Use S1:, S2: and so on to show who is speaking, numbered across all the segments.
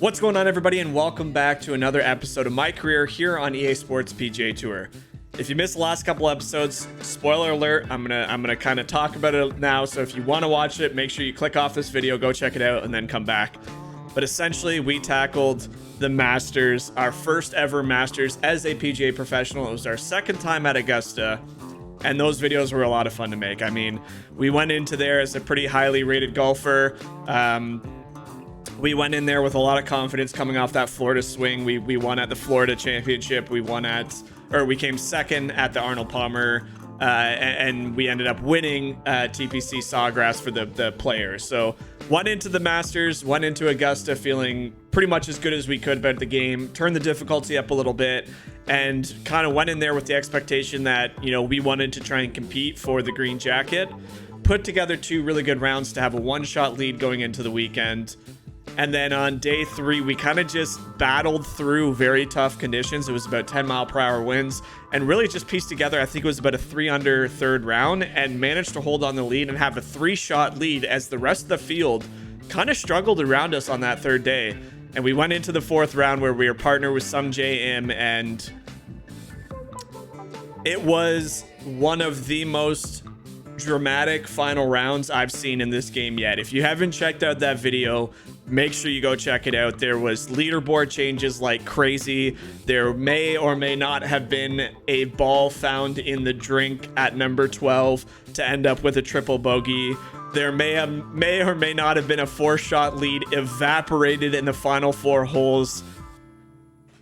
S1: What's going on, everybody, and welcome back to another episode of my career here on EA Sports PGA Tour. If you missed the last couple episodes, spoiler alert, I'm gonna kind of talk about it now. So if you want to watch it, make sure you click off this video, go check it out, and then come back. But essentially, we tackled the Masters, our first ever Masters as a PGA professional. It was our second time at Augusta, and those videos were a lot of fun to make. I mean, we went into there as a pretty highly rated golfer. We went in there with a lot of confidence coming off that Florida swing. We won at the Florida Championship. We came second at the Arnold Palmer, and we ended up winning TPC Sawgrass for the players. So went into the Masters, went into Augusta feeling pretty much as good as we could about the game, turned the difficulty up a little bit, and kind of went in there with the expectation that, you know, we wanted to try and compete for the green jacket. Put together two really good rounds to have a one-shot lead going into the weekend. And then on day three, we kind of just battled through very tough conditions. It was about 10-mile-per-hour winds, and really just pieced together, I think it was about a 3-under third round, and managed to hold on the lead and have a 3-shot lead as the rest of the field kind of struggled around us on that third day. And we went into the fourth round where we were partnered with some JM, and it was one of the most dramatic final rounds I've seen in this game yet. If you haven't checked out that video, make sure you go check it out. There was leaderboard changes like crazy. There may or may not have been a ball found in the drink at number 12 to end up with a triple bogey. There may or may not have been a 4-shot lead evaporated in the final 4 holes.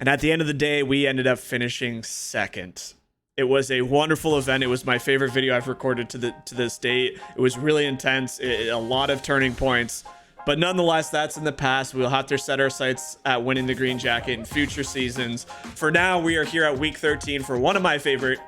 S1: And at the end of the day, we ended up finishing second. It was a wonderful event. It was my favorite video I've recorded to this date. It was really intense, a lot of turning points. But nonetheless, that's in the past. We'll have to set our sights at winning the green jacket in future seasons. For now, we are here at week 13 for one of my favorite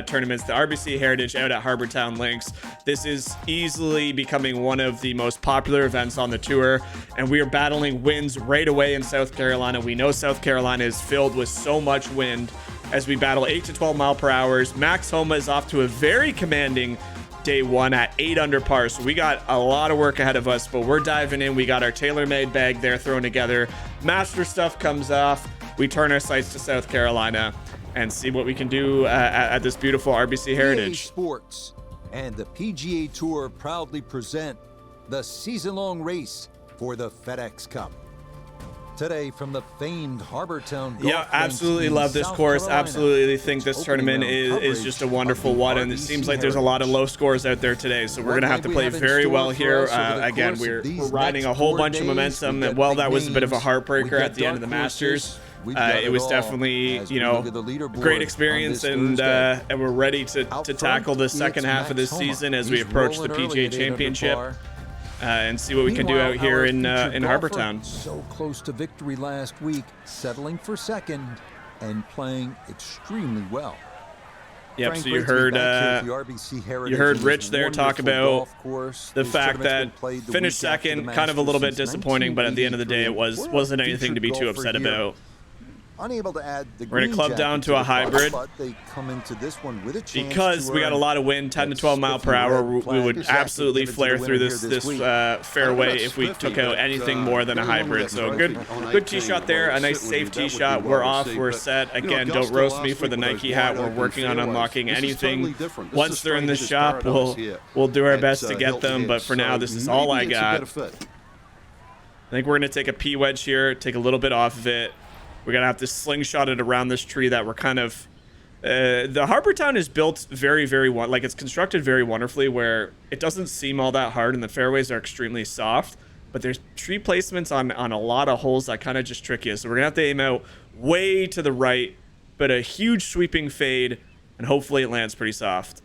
S1: tournaments, the RBC Heritage out at Harbour Town Links. This is easily becoming one of the most popular events on the tour, and we are battling winds right away in South Carolina. We know South Carolina is filled with so much wind as we battle 8 to 12 mile per hour. Max Homa is off to a very commanding day one at 8 under par, so we got a lot of work ahead of us, but we're diving in. We got our tailor-made bag there thrown together. Master stuff comes off. We turn our sights to South Carolina and see what we can do at this beautiful RBC Heritage.
S2: Esports and the PGA Tour proudly present the season-long race for the FedEx Cup. Today from the famed Harbour Town.
S1: Yeah, absolutely love this course. Absolutely think this tournament is just a wonderful one, and it seems like there's a lot of low scores out there today, so we're going to have to play very well here. Again, we're riding a whole bunch of momentum, and well, that was a bit of a heartbreaker at the end of the Masters. It was definitely, you know, great experience, and we're ready to tackle the second half of this season as we approach the PGA Championship. And see what we can do out here in Harbour Town.
S2: So close to victory last week, settling for second and playing extremely well.
S1: Yep, so you heard Rich there talk about the fact that finished second, kind of a little bit disappointing, but at the end of the day, it wasn't anything to be too upset about.
S2: Unable to add the
S1: We're going to club down to a hybrid
S2: they come into this one with a
S1: because we got a lot of wind, 10 to 12 mile per hour. We would absolutely flare through this fairway if we took out anything more than a hybrid. So good tee shot there, a nice safe tee shot. We're off, we're set. Again, don't roast me for the Nike hat. We're working on unlocking anything. Once they're in the shop, we'll do our best to get them, but for now, this is all I got. I think we're going to take a P wedge here, take a little bit off of it. We're going to have to slingshot it around this tree that we're kind of... the Harbour Town is built very, like it's constructed very wonderfully, where it doesn't seem all that hard and the fairways are extremely soft, but there's tree placements on a lot of holes that kind of just trick you. So we're going to have to aim out way to the right, but a huge sweeping fade, and hopefully it lands pretty soft.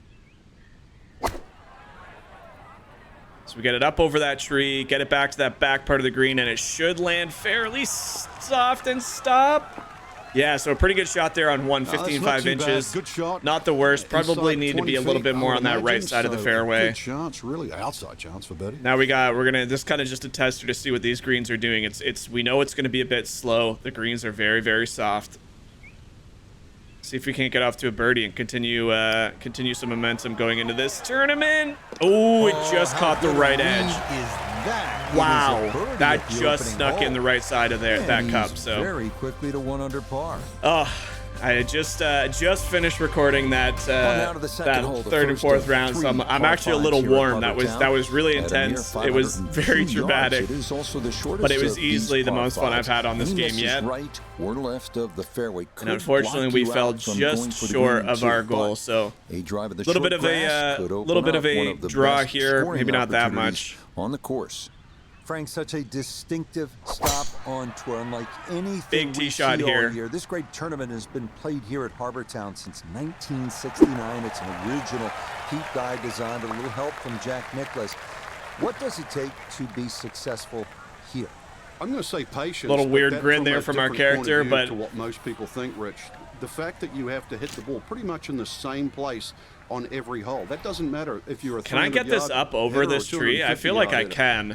S1: So we get it up over that tree, get it back to that back part of the green, and it should land fairly soft and stop. Yeah, so a pretty good shot there on 115 inches.
S3: Good shot.
S1: Not the worst. Probably need to be a little bit more on that right side of the fairway.
S3: Good chance, really outside chance for Betty.
S1: Now we're gonna this kind of just a tester to see what these greens are doing. We know it's gonna be a bit slow. The greens are very soft. See if we can't get off to a birdie and continue some momentum going into this tournament. Oh, it just caught the right edge.
S2: that
S1: Wow,
S2: is a birdie
S1: that
S2: at the
S1: just
S2: opening
S1: snuck in
S2: hole.
S1: the right side of that
S2: And
S1: cup.
S2: he's
S1: So
S2: very quickly to 1 under par.
S1: oh, I just finished recording that
S2: now to the second
S1: that
S2: hole, the
S1: third and
S2: first
S1: fourth
S2: of
S1: round. So I'm
S2: three
S1: actually a
S2: par
S1: little
S2: fives here at
S1: warm. That was really
S2: At a mere
S1: intense. It was
S2: 502
S1: very
S2: yards.
S1: dramatic.
S2: It is also the shortest
S1: But it was
S2: of these
S1: easily the
S2: par
S1: most fun I've
S2: fives.
S1: had on this
S2: He
S1: game
S2: misses
S1: yet.
S2: right or left of the fairway.
S1: And
S2: Could
S1: unfortunately,
S2: block
S1: we
S2: you
S1: fell
S2: out from going
S1: just
S2: for the
S1: short
S2: green
S1: of
S2: too,
S1: our goal.
S2: but
S1: So
S2: a drive of the
S1: little bit
S2: short
S1: of a
S2: grass could open
S1: little bit of
S2: up one
S1: a
S2: the
S1: draw
S2: best
S1: here.
S2: scoring
S1: Maybe not that
S2: opportunities
S1: much.
S2: on the course. Frank, such a distinctive stop on tour, unlike anything
S1: Big tee
S2: we
S1: shot
S2: see
S1: here.
S2: all year. This great tournament has been played here at Harbour Town since 1969. It's an original Pete Dye design with a little help from Jack Nicklaus. What does it take to be successful here?
S3: I'm going to say patience.
S1: Little
S3: but
S1: weird
S3: that
S1: grin there
S3: a
S1: from our
S3: different point of
S1: character,
S3: view
S1: but
S3: to what most people think, Rich. The fact that you have to hit the ball pretty much in the same place on every hole. That doesn't matter if you're a
S1: Can I get this up over this tree? I feel like I can.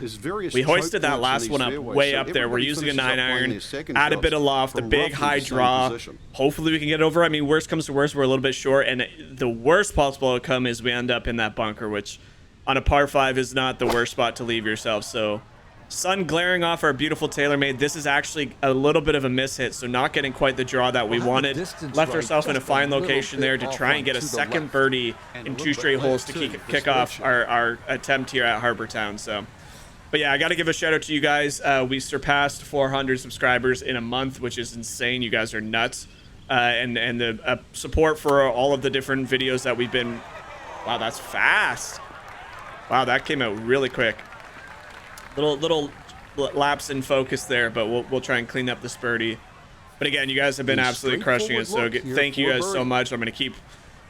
S1: We hoisted that last one up way up there. We're using a 9-iron, add a bit of loft, a big high draw. Hopefully we can get over. I mean, worst comes to worst, we're a little bit short, and the worst possible outcome is we end up in that bunker, which on a par 5 is not the worst spot to leave yourself. So sun glaring off our beautiful TaylorMade. This is actually a little bit of a mishit, so not getting quite the draw that we wanted. Left ourselves in a fine location there to try and get a second birdie in 2 straight holes to kick off our attempt here at Harbour Town. So, but yeah, I got to give a shout out to you guys. We surpassed 400 subscribers in a month, which is insane. You guys are nuts. And the support for all of the different videos that we've been. Wow, that's fast. Wow, that came out really quick. Little lapse in focus there, but we'll try and clean up this birdie. But again, you guys have been absolutely crushing it, so thank you guys so much. I'm gonna keep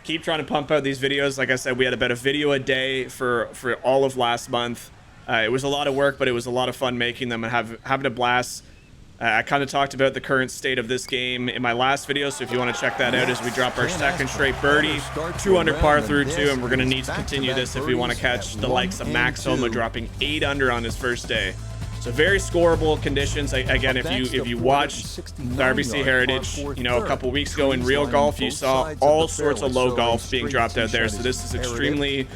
S1: trying to pump out these videos. Like I said, we had about a video a day for all of last month. It was a lot of work, but it was a lot of fun making them and having a blast. I kind of talked about the current state of this game in my last video, so if you want to check that out as we drop our second straight birdie, 2 under par through 2, and we're going to need to continue this if we want to catch the likes of Max Homa dropping 8 under on his first day. So very scoreable conditions. Again, if you watched the RBC Heritage, you know, a couple weeks ago in real golf, you saw all sorts of low golf being dropped out there. So this is extremely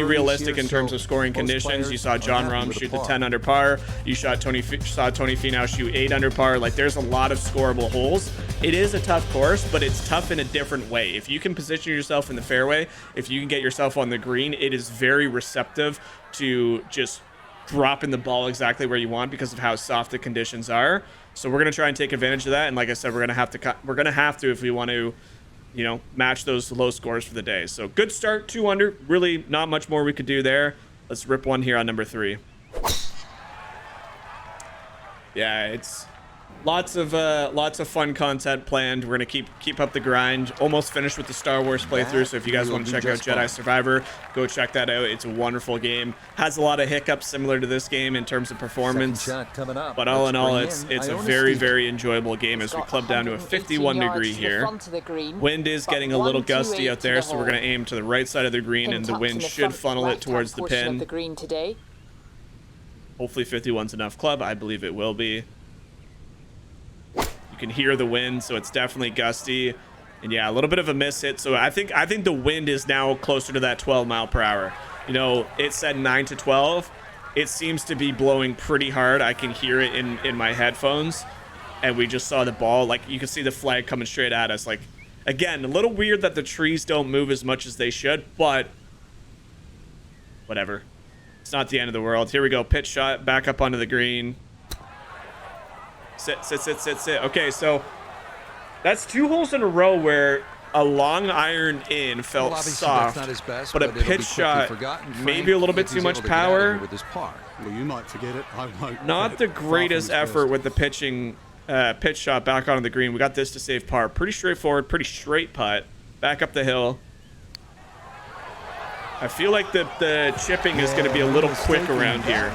S1: realistic in terms of scoring conditions. You saw John Rahm shoot the 10 under par. You saw Tony Finau shoot 8 under par. Like, there's a lot of scoreable holes. It is a tough course, but it's tough in a different way. If you can position yourself in the fairway, if you can get yourself on the green, it is very receptive to just dropping the ball exactly where you want because of how soft the conditions are. So we're going to try and take advantage of that. And like I said, we're going to have to if we want to, you know, match those low scores for the day. So good start, 2 under. Really not much more we could do there. Let's rip one here on number 3. Yeah, it's lots of fun content planned. We're gonna keep up the grind. Almost finished with the Star Wars playthrough, so if you guys want to check out Jedi Survivor, go check that out. It's a wonderful game. Has a lot of hiccups similar to this game in terms of performance, but all in all, it's a very enjoyable game as we club down to a 51 degree here. Wind is getting a little gusty out there, so we're gonna aim to the right side of the green, and the wind should funnel it towards the pin. Hopefully 51's enough club. I believe it will be. You can hear the wind, so it's definitely gusty. And yeah, a little bit of a miss hit. So I think the wind is now closer to that 12 mile per hour. You know, it said 9 to 12. It seems to be blowing pretty hard. I can hear it in my headphones. And we just saw the ball. Like, you can see the flag coming straight at us. Like, again, a little weird that the trees don't move as much as they should, but whatever. It's not the end of the world. Here we go. Pitch shot back up onto the green. Sit. Okay, so that's 2 holes in a row where a long iron in felt soft, but a pitch shot maybe a little bit too much power.
S3: Well, you might forget it. I won't.
S1: Not the greatest effort with the pitch shot back onto the green. We got this to save par. Pretty straightforward, pretty straight putt. Back up the hill. I feel like the chipping is going to be a little quick around here.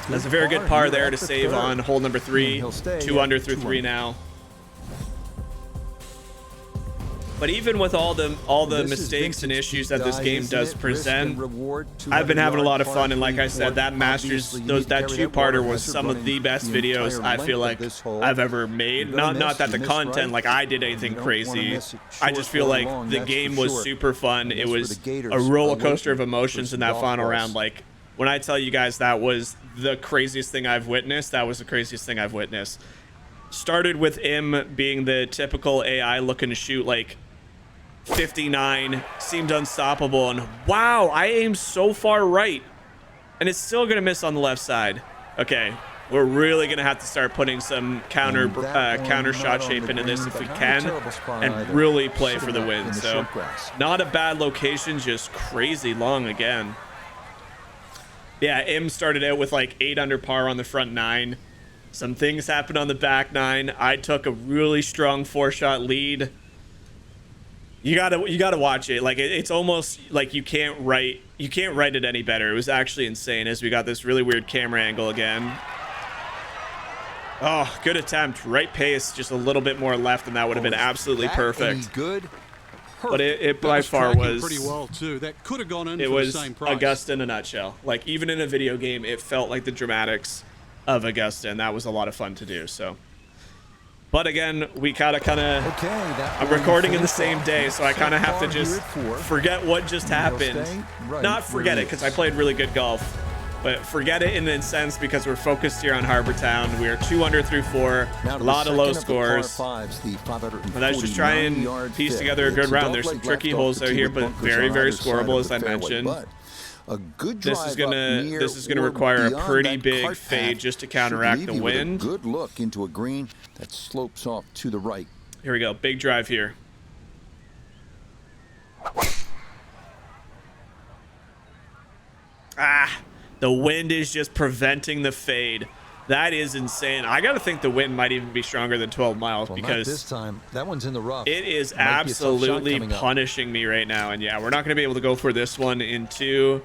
S1: That's a very good par there to save on hole number 3. 2 under through 3 now. But even with all the mistakes and issues that this game does present, I've been having a lot of fun. And like I said, that Masters, that 2-parter was some of the best videos I feel like I've ever made. Not that the content, like I did anything crazy. I just feel like the game was super fun. It was a roller coaster of emotions in that final round. Like, When I tell you guys that was the craziest thing I've witnessed, that was the craziest thing I've witnessed. Started with him being the typical AI looking to shoot like 59, seemed unstoppable, and wow, I aimed so far right, and it's still gonna miss on the left side. Okay, we're really gonna have to start putting some counter shot shape into this if we can, and really play for the win. So not a bad location, just crazy long again. Yeah, Im started out with like 8 under par on the front 9. Some things happened on the back 9. I took a really strong 4-shot lead. You gotta watch it. Like it's almost like you can't write it any better. It was actually insane as we got this really weird camera angle again. Oh, good attempt. Right pace, just a little bit more left, and that would have been absolutely perfect.
S2: Good.
S1: But it by far was
S4: pretty well too. That could have gone in
S1: it
S4: for
S1: was
S4: the same price.
S1: Augusta in a nutshell. Like even in a video game, it felt like the dramatics of Augusta, and that was a lot of fun to do. So, but again, we kind of I'm recording in the same day, so I kind of have to just forget what just happened. Not forget it, because I played really good golf, but forget it in a sense because we're focused here on Harbour Town. We are 2 under through 4, a lot of low scores. And let's just try and piece together a good round. There's some tricky holes out here, but very, very scoreable, as I mentioned. This is gonna require a pretty big fade just to counteract the wind.
S2: Good look into a green that slopes off to the right.
S1: Here we go, big drive here. The wind is just preventing the fade. That is insane. I gotta think the wind might even be stronger than 12 miles because
S2: this time that one's in the rough.
S1: It is absolutely punishing me right now. And yeah, we're not gonna be able to go for this one in 2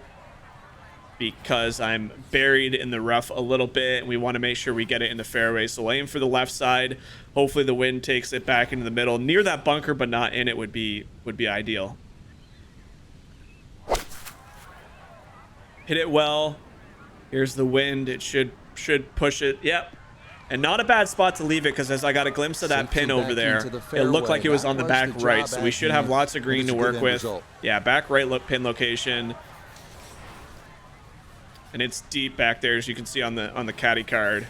S1: because I'm buried in the rough a little bit. We want to make sure we get it in the fairway. So we'll aim for the left side. Hopefully the wind takes it back into the middle, near that bunker, but not in it would be ideal. Hit it well. Here's the wind. It should push it. Yep. And not a bad spot to leave it because as I got a glimpse of that pin over there, it looked like it was on the back right. So we should have lots of green to work with. Yeah, back right pin location. And it's deep back there, as you can see on the caddy card.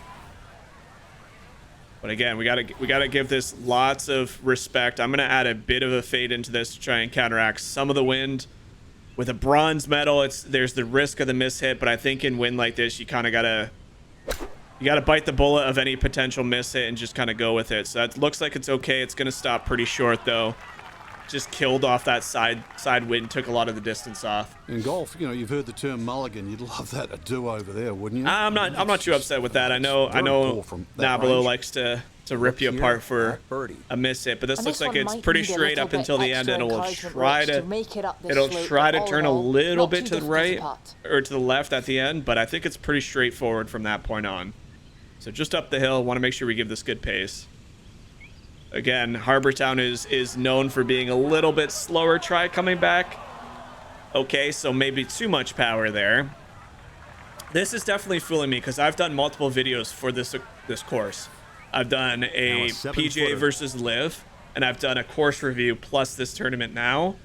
S1: But again, we gotta give this lots of respect. I'm gonna add a bit of a fade into this to try and counteract some of the wind. With a bronze medal, there's the risk of the miss hit, but I think in wind like this, you kind of gotta bite the bullet of any potential miss hit and just kind of go with it. So that looks like it's okay. It's gonna stop pretty short though. Just killed off that side wind, took a lot of the distance off.
S4: In golf, you know, you've heard the term mulligan. You'd love that to do over there, wouldn't you?
S1: I'm not too upset with that. I know Nabalo likes to rip you apart for a miss hit, but this looks like it's pretty straight up until the end, and it'll try to turn a little bit to the right or to the left at the end, but I think it's pretty straightforward from that point on. So just up the hill, want to make sure we give this good pace. Again, Harbour Town is known for being a little bit slower. Try coming back. Okay, so maybe too much power there. This is definitely fooling me because I've done multiple videos for this course. I've done a PGA versus Live, and I've done a course review plus this tournament now.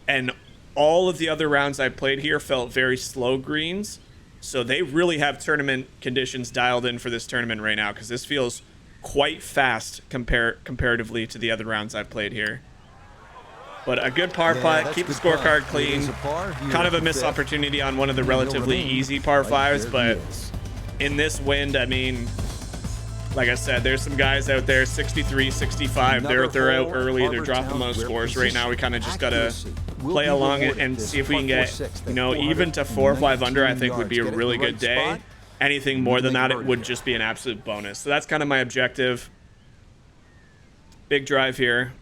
S1: And all of the other rounds I played here felt very slow greens. So they really have tournament conditions dialed in for this tournament right now because this feels quite fast comparatively to the other rounds I've played here. But a good par putt, keep the scorecard clean. Kind of a missed opportunity on one of the relatively easy par 5s, but in this wind, I mean, like I said, there's some guys out there 63, 65. They're out early. They're dropping low scores right now. We kind of just gotta play along and see if we can get, you know, even to 4 or 5 under. I think would be a really good day. Anything more than that, it would just be an absolute bonus. So that's kind of my objective. Big drive here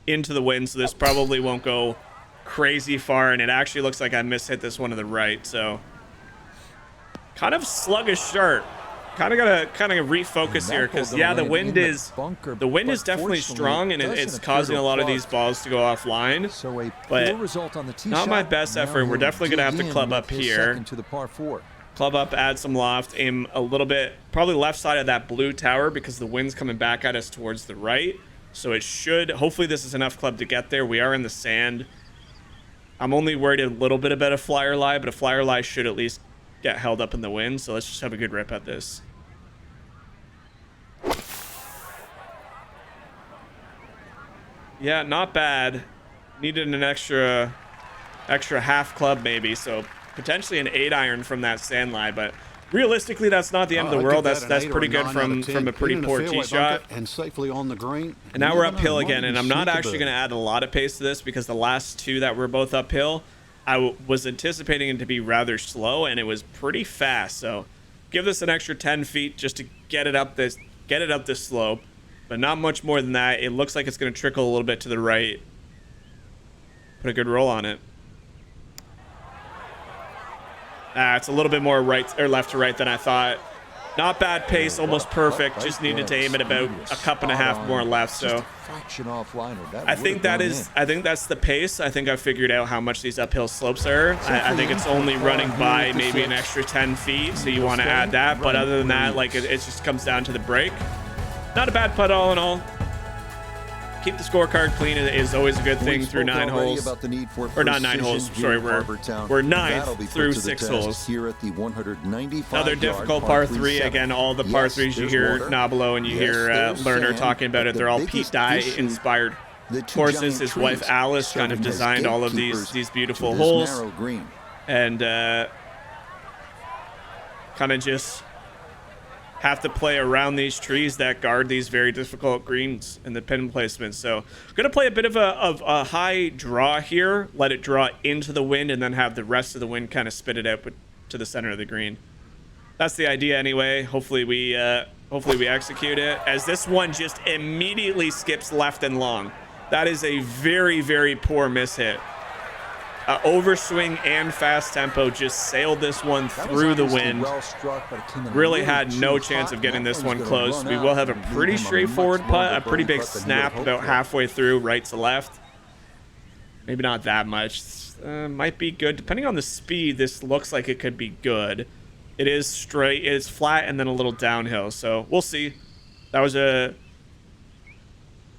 S1: into the wind, so this probably won't go crazy far, and it actually looks like I mishit this one to the right. So kind of sluggish start. Kind of gotta refocus here because yeah, the wind is definitely strong, and it's causing a lot of these balls to go offline. But not my best effort. We're definitely gonna have to club up here. Club up, add some loft, aim a little bit, probably left side of that blue tower because the wind's coming back at us towards the right. So it should, hopefully this is enough club to get there. We are in the sand. I'm only worried a little bit about a flyer lie, but a flyer lie should at least get held up in the wind. So let's just have a good rip at this. Yeah, not bad. Needed an extra half club maybe, so potentially an 8-iron from that sand lie, but realistically that's not the end of the world. That's pretty good from a pretty poor tee shot.
S4: And safely on the green.
S1: And now we're uphill again, and I'm not actually going to add a lot of pace to this because the last two that were both uphill, I was anticipating it to be rather slow, and it was pretty fast. So give this an extra 10 feet just to get it up this slope, but not much more than that. It looks like it's going to trickle a little bit to the right. Put a good roll on it. It's a little bit more right or left to right than I thought. Not bad pace, almost perfect. Just needed to aim at about a cup and a half more left. So I think that's the pace. I think I figured out how much these uphill slopes are. I think it's only running by maybe an extra 10 feet, so you want to add that. But other than that, like it just comes down to the break. Not a bad putt all in all. Keep the scorecard clean is always a good thing through 9 holes. Or not 9 holes, sorry, we're 9th through 6 holes.
S2: Here at the 195
S1: Another difficult par 3. Again, all the par 3s you hear Nabilo and you hear Lerner talking about it. They're all Pete Dye inspired courses. His wife Alice kind of designed all of these beautiful holes. And kind of just have to play around these trees that guard these very difficult greens and the pin placement. So I'm going to play a bit of a high draw here, let it draw into the wind, and then have the rest of the wind kind of spit it out to the center of the green. That's the idea anyway. Hopefully we execute it, as this one just immediately skips left and long. That is a very, very poor mishit. Overswing and fast tempo just sailed this one through the wind. Really had no chance of getting this one close. We will have a pretty straightforward putt, a pretty big snap about halfway through, right to left. Maybe not that much. Might be good. Depending on the speed, this looks like it could be good. It is straight, it is flat, and then a little downhill. So we'll see. That was a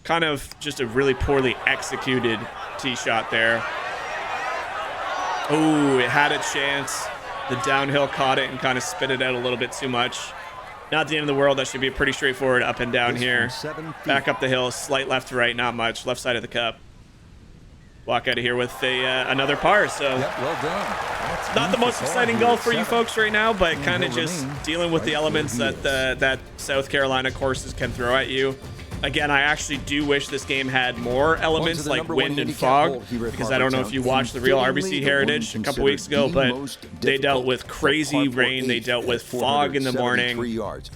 S1: kind of just a really poorly executed tee shot there. Oh, it had a chance. The downhill caught it and kind of spit it out a little bit too much. Not the end of the world. That should be a pretty straightforward up and down here. Back up the hill, slight left to right, not much. Left side of the cup. Walk out of here with another par. So
S2: well done.
S1: not the most exciting golf for you folks right now, but kind of just dealing with the elements that that South Carolina courses can throw at you. Again, I actually do wish this game had more elements like wind and fog, because I don't know if you watched the real RBC Heritage a couple weeks ago, but they dealt with crazy rain. They dealt with fog in the morning.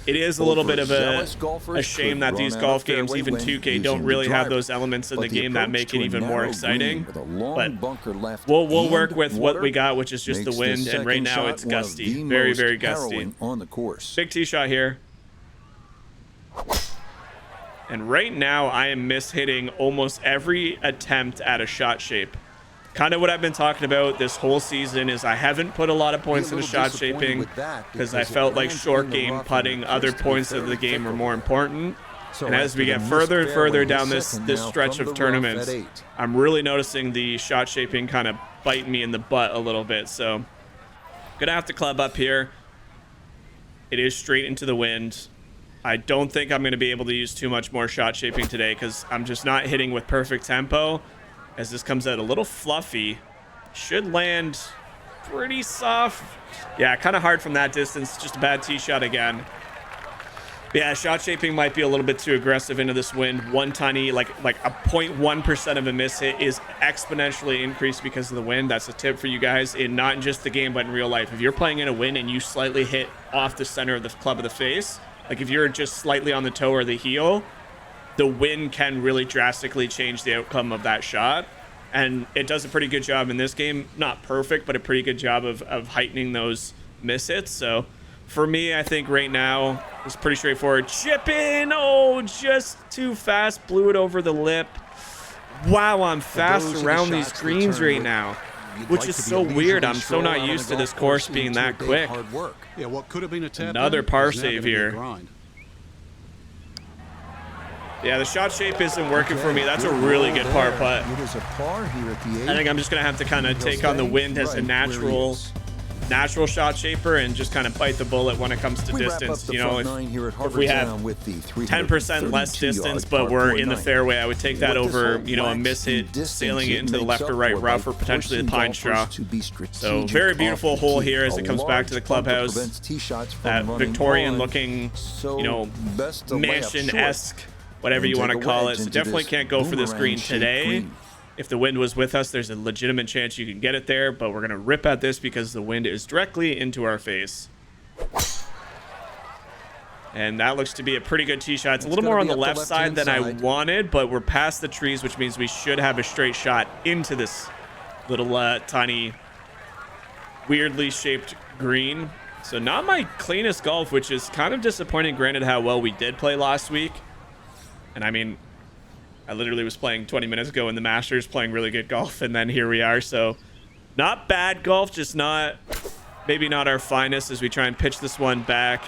S1: It is a little bit of a shame that these golf games, even 2K, don't really have those elements in the game that make it even more exciting. But we'll work with what we got, which is just the wind, and right now it's gusty. Very, very gusty. Big tee shot here. And right now, I am mishitting almost every attempt at a shot shape. Kind of what I've been talking about this whole season is I haven't put a lot of points into shot shaping because I felt like short game putting, other points of the game are more important. And as we get further and further down this stretch of tournaments, I'm really noticing the shot shaping kind of bite me in the butt a little bit. So gonna have to club up here. It is straight into the wind. I don't think I'm going to be able to use too much more shot shaping today because I'm just not hitting with perfect tempo. As this comes out a little fluffy, should land pretty soft. Yeah, kind of hard from that distance. Just a bad tee shot again. Yeah, shot shaping might be a little bit too aggressive into this wind. One tiny, like a 0.1% of a miss hit is exponentially increased because of the wind. That's a tip for you guys, in not in just the game but in real life. If you're playing in a wind and you slightly hit off the center of the club of the face, like if you're just slightly on the toe or the heel, the wind can really drastically change the outcome of that shot. And it does a pretty good job in this game. Not perfect, but a pretty good job of heightening those miss hits. So for me, I think right now it's pretty straightforward. Chip in. Oh, just too fast. Blew it over the lip. Wow, I'm fast around these greens right now, which is so weird. I'm so not used to this course being that quick.
S4: Yeah, what could have been a tap.
S1: Another par save here. Yeah, the shot shape isn't working for me. That's a really good par putt.
S2: It is a par here at the 8.
S1: I think I'm just gonna have to kind of take on the wind as a natural shot shaper and just kind of bite the bullet when it comes to distance. You know, if we have 10% less distance, but we're in the fairway, I would take that over, you know, a miss hit, sailing it into the left or right rough, or potentially the pine straw. So very beautiful hole here as it comes back to the clubhouse. That Victorian-looking, you know, mansion-esque, whatever you want to call it. So definitely can't go for this green today. If the wind was with us, there's a legitimate chance you can get it there, but we're going to rip at this because the wind is directly into our face. And that looks to be a pretty good tee shot. It's a little more on the left side than I wanted, but we're past the trees, which means we should have a straight shot into this little tiny, weirdly shaped green. So not my cleanest golf, which is kind of disappointing, granted how well we did play last week. And I mean, I literally was playing 20 minutes ago in the Masters, playing really good golf, and then here we are. So not bad golf, just not, maybe not our finest as we try and pitch this one back.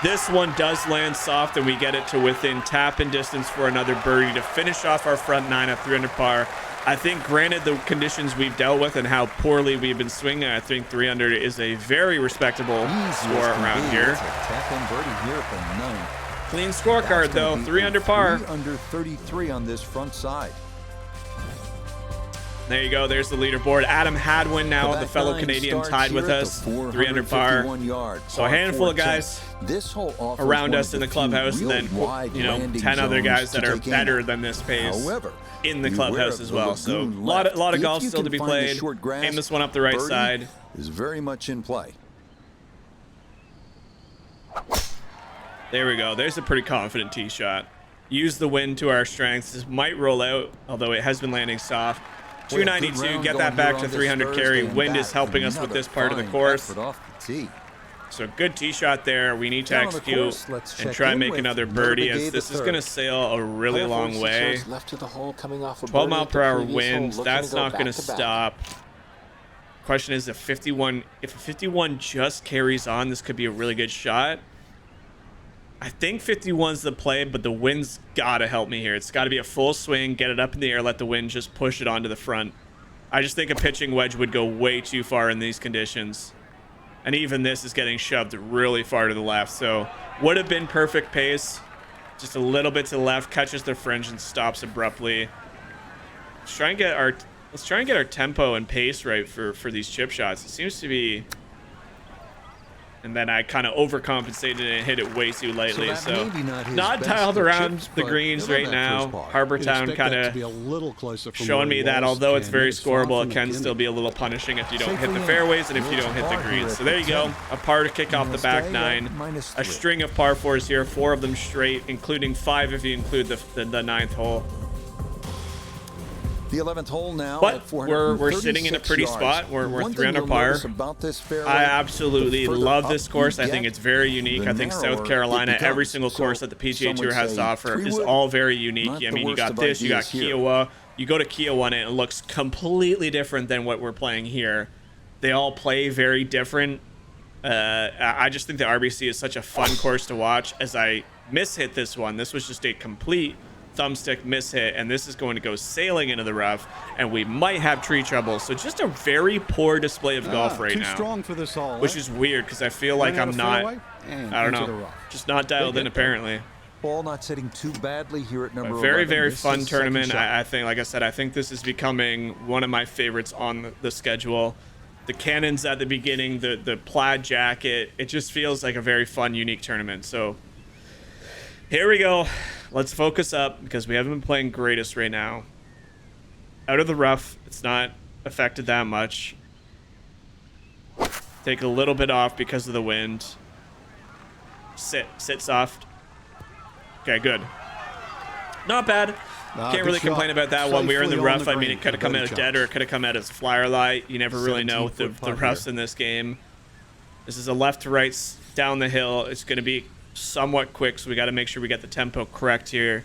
S1: This one does land soft, and we get it to within tap-in distance for another birdie to finish off our front 9 at 3 under par. I think, granted the conditions we've dealt with and how poorly we've been swinging, I think 3 under is a very respectable score around here.
S2: Tap-in birdie here from 9.
S1: Clean scorecard though, 3 under par.
S2: 3 under 33 on this front side.
S1: There you go. There's the leaderboard. Adam Hadwin now, the fellow Canadian, tied with us, 3 under par. So a handful of guys around us in the clubhouse, and then, you know, 10 other guys that are better than this pace in the clubhouse as well. So a lot of golf still to be played. Aim this one up the right side.
S2: Is very much in play.
S1: There we go. There's a pretty confident tee shot. Use the wind to our strengths. This might roll out, although it has been landing soft. 292, get that back to 300 carry. Wind is helping us with this part of the course. So good tee shot there. We need to execute and try and make another birdie, as this is going to sail a really long way. 12 mile per hour wind. That's not going to stop. Question is, if 51 just carries on, this could be a really good shot. I think 51's the play, but the wind's got to help me here. It's got to be a full swing, get it up in the air, let the wind just push it onto the front. I just think a pitching wedge would go way too far in these conditions. And even this is getting shoved really far to the left. So would have been perfect pace. Just a little bit to the left, catches the fringe and stops abruptly. Let's try and get our tempo and pace right for these chip shots. It seems to be... And then I kind of overcompensated and hit it way too lightly. So not dialed around the greens right now. Harbour Town kind of showing me that although it's very scoreable, it can still be a little punishing if you don't hit the fairways and if you don't hit the greens. So there you go. A par to kick off the back 9. A string of par 4s here, 4 of them straight, including 5 if you include the 9th hole.
S2: The 11th hole now,
S1: but we're sitting in a pretty spot. We're 3 under par. I absolutely love this course. I think it's very unique. I think South Carolina, every single course that the PGA Tour has to offer is all very unique. I mean, you got this, you got Kiowa. You go to Kiowa and it looks completely different than what we're playing here. They all play very different. I just think the RBC is such a fun course to watch. As I mishit this one, this was just a complete thumbstick mishit, and this is going to go sailing into the rough, and we might have tree trouble. So just a very poor display of golf right now,
S4: strong for this hole,
S1: which is weird because I feel like I'm not, I don't know, just not dialed in apparently.
S2: Ball not sitting too badly here at number
S1: 11. Very fun tournament. I think, like I said, I think this is becoming one of my favorites on the schedule. The cannons at the beginning, the plaid jacket, it just feels like a very fun, unique tournament. So here we go. Let's focus up because we haven't been playing greatest right now. Out of the rough, it's not affected that much. Take a little bit off because of the wind. Sit soft. Okay, good. Not bad. Can't really complain about that one. We were in the rough. I mean, it could have come out as dead or it could have come out as flyer light. You never really know with the roughs in this game. This is a left to right down the hill. It's going to be somewhat quick, so we got to make sure we get the tempo correct here.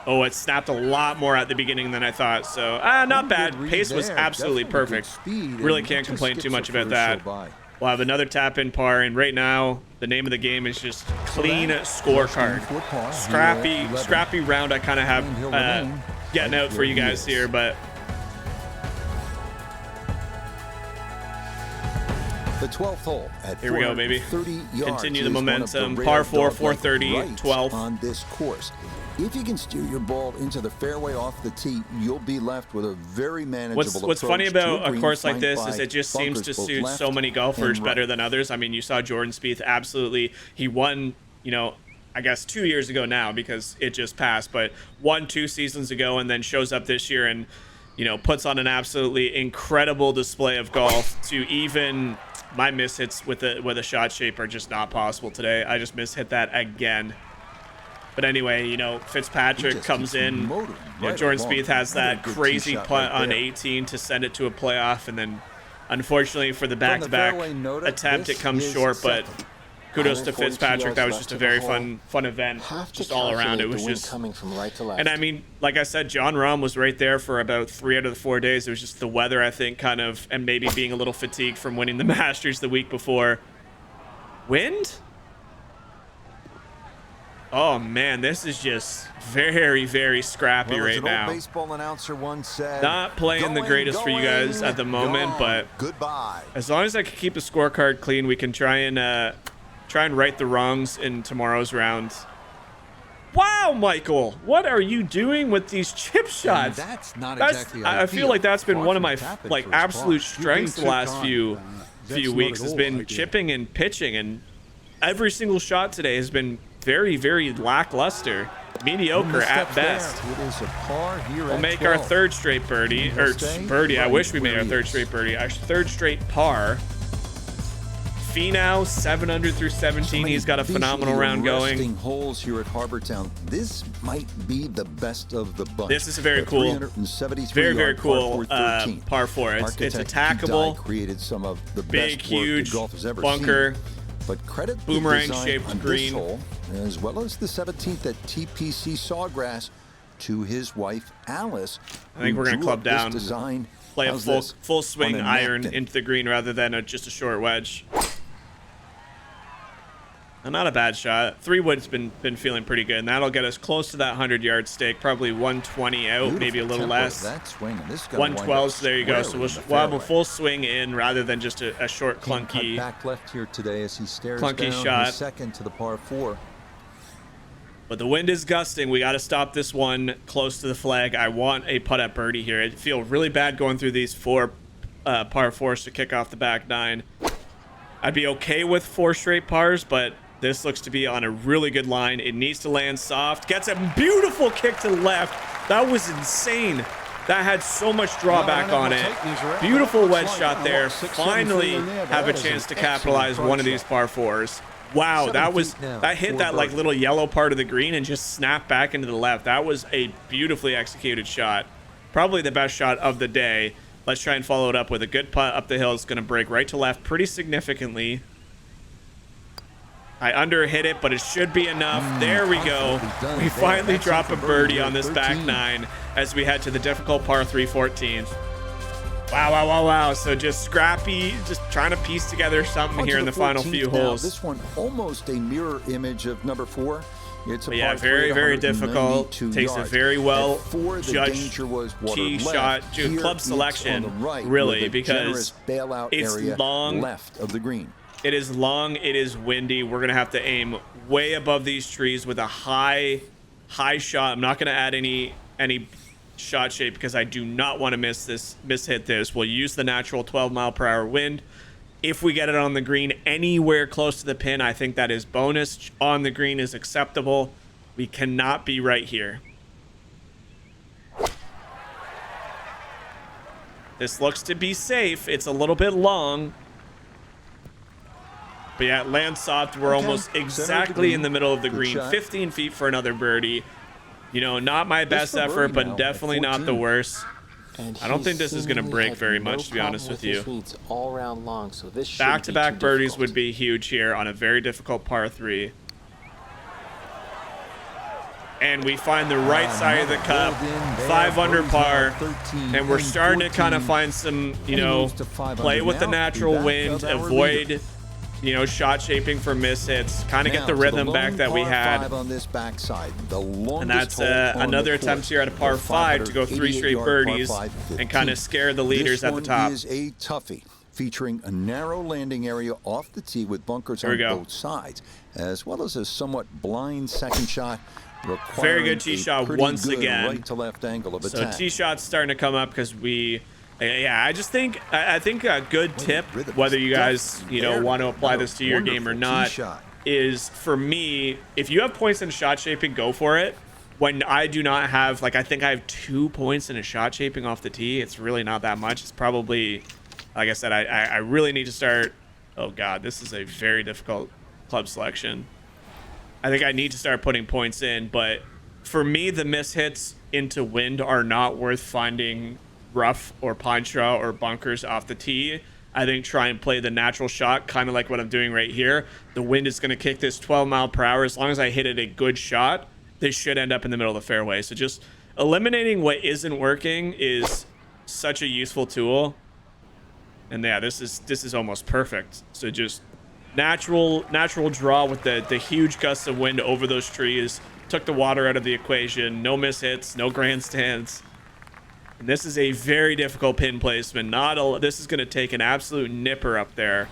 S1: Oh, it snapped a lot more at the beginning than I thought, so not bad. Pace was absolutely perfect. Really can't complain too much about that. We'll have another tap-in par, and right now, the name of the game is just clean scorecard. Scrappy round I kind of have getting out for you guys here, but...
S2: The 12th hole at
S1: here we go, baby.
S2: 30 yards.
S1: Continue the momentum. Par 4, 430, 12.
S2: On this course. If you can steer your ball into the fairway off the tee, you'll be left with a very manageable
S1: What's funny about a course like this is it just seems to
S2: bunkers both
S1: suit
S2: left
S1: so many golfers
S2: and
S1: better
S2: right.
S1: than others. I mean, you saw Jordan Spieth absolutely. He won, you know, I guess 2 years ago now because it just passed, but won 2 seasons ago and then shows up this year and, you know, puts on an absolutely incredible display of golf. To even my mishits with a shot shape are just not possible today. I just mishit that again. But anyway, you know, Fitzpatrick comes in. You know, Jordan Spieth has that crazy putt on 18 to send it to a playoff, and then unfortunately for the back-to-back attempt, it comes short. But kudos to Fitzpatrick. That was just a very fun event, just all around. It was just
S5: coming from right to left.
S1: And I mean, like I said, John Rahm was right there for about 3 out of the 4 days. It was just the weather, I think, kind of, and maybe being a little fatigued from winning the Masters the week before. Wind? Oh man, this is just very, very scrappy right now.
S2: Baseball announcer once said,
S1: not playing the greatest for you guys at the moment, but
S2: goodbye.
S1: As long as I can keep the scorecard clean, we can try and right the wrongs in tomorrow's round. Wow, Michael, what are you doing with these chip shots?
S4: That's not exactly
S1: I feel like that's been one of my absolute strengths the last few weeks has been chipping and pitching, and every single shot today has been very, very lackluster, mediocre at best. We'll make our 3rd straight birdie, or birdie. I wish we made our 3rd straight birdie. Our 3rd straight par. Finau 7 under through 17. He's got a phenomenal round going.
S2: Holes here at Harbortown. This might be the best of the bunch.
S1: This is a very cool, very cool par 4. It's attackable.
S2: Created some of the
S1: big,
S2: best
S1: huge
S2: golf has ever
S1: bunker.
S2: Seen. But credit
S1: boomerang-shaped green,
S2: hole, as well as the 17th at TPC Sawgrass, to his wife Alice.
S1: I think we're gonna club down, play a full swing iron into the green rather than just a short wedge. Not a bad shot. 3 wood's been feeling pretty good, and that'll get us close to that 100-yard stake, probably 120 out, maybe a little less. 112, so there you go. So we'll have a full swing in rather than just a short, clunky,
S2: back left here today as he stares
S1: clunky
S2: down
S1: shot.
S2: His second to the par 4.
S1: But the wind is gusting. We got to stop this one close to the flag. I want a putt at birdie here. I feel really bad going through these 4 par 4s to kick off the back 9. I'd be okay with 4 straight pars, but this looks to be on a really good line. It needs to land soft. Gets a beautiful kick to the left. That was insane. That had so much drawback on it. Beautiful wedge shot there. Finally have a chance to capitalize one of these par 4s. Wow, that hit that like little yellow part of the green and just snapped back into the left. That was a beautifully executed shot. Probably the best shot of the day. Let's try and follow it up with a good putt up the hill. It's going to break right to left pretty significantly. I underhit it, but it should be enough. There we go. We finally drop a birdie on this back 9 as we head to the difficult par 3 14th. Wow. So just scrappy, just trying to piece together something here in the final few holes.
S2: This one almost a mirror image of number 4. It's a
S1: very, very difficult. Takes a very well judged tee shot, club selection, really, because it's long.
S2: Left of the green.
S1: It is long, it is windy. We're going to have to aim way above these trees with a high shot. I'm not going to add any shot shape because I do not want to mishit this. We'll use the natural 12-mile-per-hour wind. If we get it on the green anywhere close to the pin, I think that is bonus. On the green is acceptable. We cannot be right here. This looks to be safe. It's a little bit long. But yeah, land soft. We're almost exactly in the middle of the green. 15 feet for another birdie. You know, not my best effort, but definitely not the worst. I don't think this is going to break very much, to be honest with you. Back-to-back birdies would be huge here on a very difficult par 3. and we find the right side of the cup, 5 under par, and we're starting to kind of find some, you know, play with the natural wind, avoid, you know, shot shaping for mishits, kind of get the rhythm back that we had. And that's another attempt here at a par 5 to go 3 straight birdies and kind of scare the leaders at the top.
S2: This one is a toughie, featuring a narrow landing area off the tee with bunkers on both sides, as well as a somewhat blind second shot.
S1: Very good tee shot once again.
S2: Right to left angle of attack.
S1: So tee shot's starting to come up because we, yeah, I just think, I think a good tip, whether you guys, you know, want to apply this to your game or not, is for me, if you have points in shot shaping, go for it. When I do not have, like, I think I have 2 points in a shot shaping off the tee. It's really not that much. It's probably, like I said, I really need to start. Oh God, this is a very difficult club selection. I think I need to start putting points in, but for me, the mishits into wind are not worth finding rough or pine straw or bunkers off the tee. I think try and play the natural shot, kind of like what I'm doing right here. The wind is going to kick this 12 mile per hour. As long as I hit it a good shot, this should end up in the middle of the fairway. So just eliminating what isn't working is such a useful tool. And yeah, this is almost perfect. So just natural draw with the huge gusts of wind over those trees. Took the water out of the equation. No mishits, no grandstands. And this is a very difficult pin placement. This is going to take an absolute nipper up there.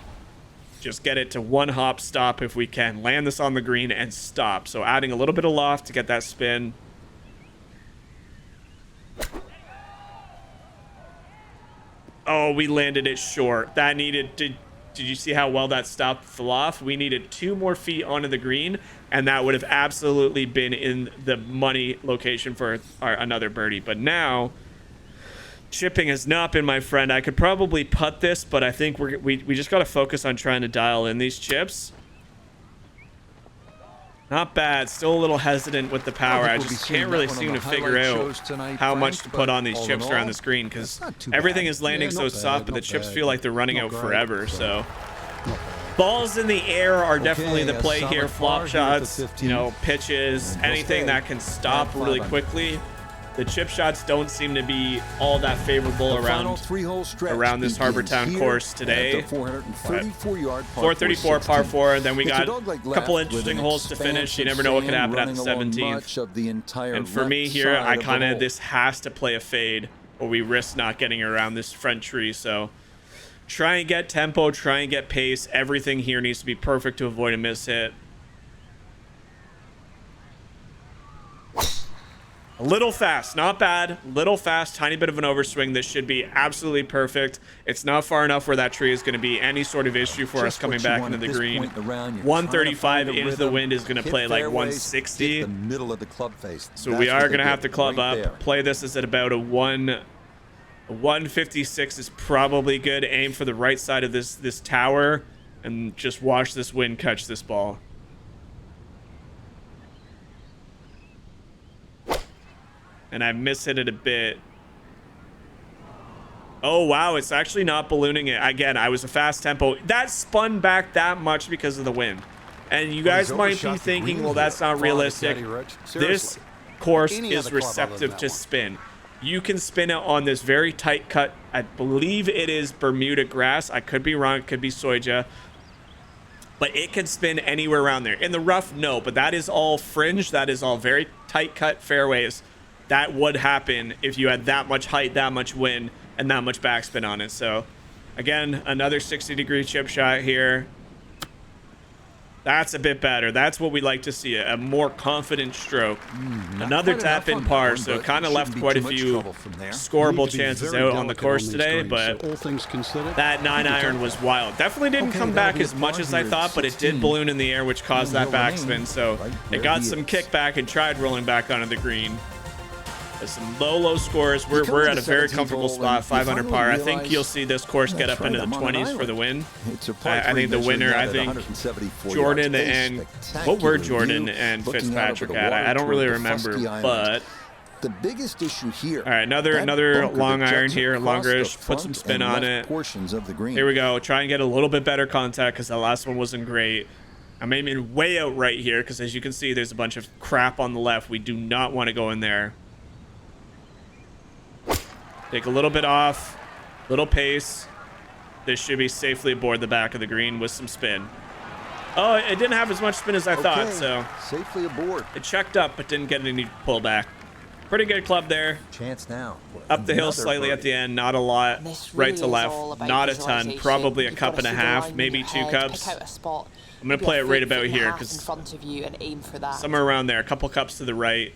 S1: Just get it to one hop stop if we can. Land this on the green and stop. So adding a little bit of loft to get that spin. Oh, we landed it short. That needed to... Did you see how well that stopped the loft? We needed 2 more feet onto the green, and that would have absolutely been in the money location for another birdie. But now, chipping has not been my friend. I could probably putt this, but I think we just got to focus on trying to dial in these chips. Not bad. Still a little hesitant with the power. I just can't really seem to figure out how much to put on these chips around the screen because everything is landing so soft, but the chips feel like they're running out forever. So balls in the air are definitely the play here. Flop shots, you know, pitches, anything that can stop really quickly. The chip shots don't seem to be all that favorable around this Harbour Town course today. 434 par 4, and then we got a couple interesting holes to finish. You never know what can happen at the 17th. And for me here, this has to play a fade, or we risk not getting around this front tree. So try and get tempo, try and get pace. Everything here needs to be perfect to avoid a miss hit. A little fast, not bad. Little fast, tiny bit of an overswing. This should be absolutely perfect. It's not far enough where that tree is going to be any sort of issue for us coming back into the green. 135 into the wind is going to play like 160.
S2: The middle of the club face.
S1: So we are going to have to club up. Play this is at about a 156 is probably good. Aim for the right side of this tower and just watch this wind catch this ball. And I mishit it a bit. Oh, wow. It's actually not ballooning it. Again, I was a fast tempo. That spun back that much because of the wind. And you guys might be thinking, well, that's not realistic. This course is receptive to spin. You can spin it on this very tight cut. I believe it is Bermuda grass. I could be wrong. It could be Soja. But it can spin anywhere around there. In the rough, no. But that is all fringe. That is all very tight cut fairways. That would happen if you had that much height, that much wind, and that much backspin on it. So, again, another 60-degree chip shot here. That's a bit better. That's what we like to see, a more confident stroke. Another tap in par, so kind of left quite a few scoreable chances out on the course today, but that 9-iron was wild. Definitely didn't come back as much as I thought, but it did balloon in the air, which caused that backspin. So it got some kickback and tried rolling back onto the green. There's some low scores. We're at a very comfortable spot, 500 par. I think you'll see this course get up into the 20s for the win. I think the winner, Jordan and what were Jordan and Fitzpatrick at? I don't really remember, but
S2: the biggest issue here.
S1: All right, another long iron here, longish. Put some spin on it.
S2: Portions of the green.
S1: Here we go. Try and get a little bit better contact because the last one wasn't great. I'm aiming way out right here because, as you can see, there's a bunch of crap on the left. We do not want to go in there. Take a little bit off, little pace. This should be safely aboard the back of the green with some spin. Oh, it didn't have as much spin as I thought, so
S2: safely aboard.
S1: it checked up but didn't get any pullback. Pretty good club there.
S2: Chance now.
S1: Up the hill slightly at the end, not a lot. Right to left, not a ton. Probably a cup and a half, maybe 2 cups. I'm gonna play it right about here because somewhere around there, a couple cups to the right.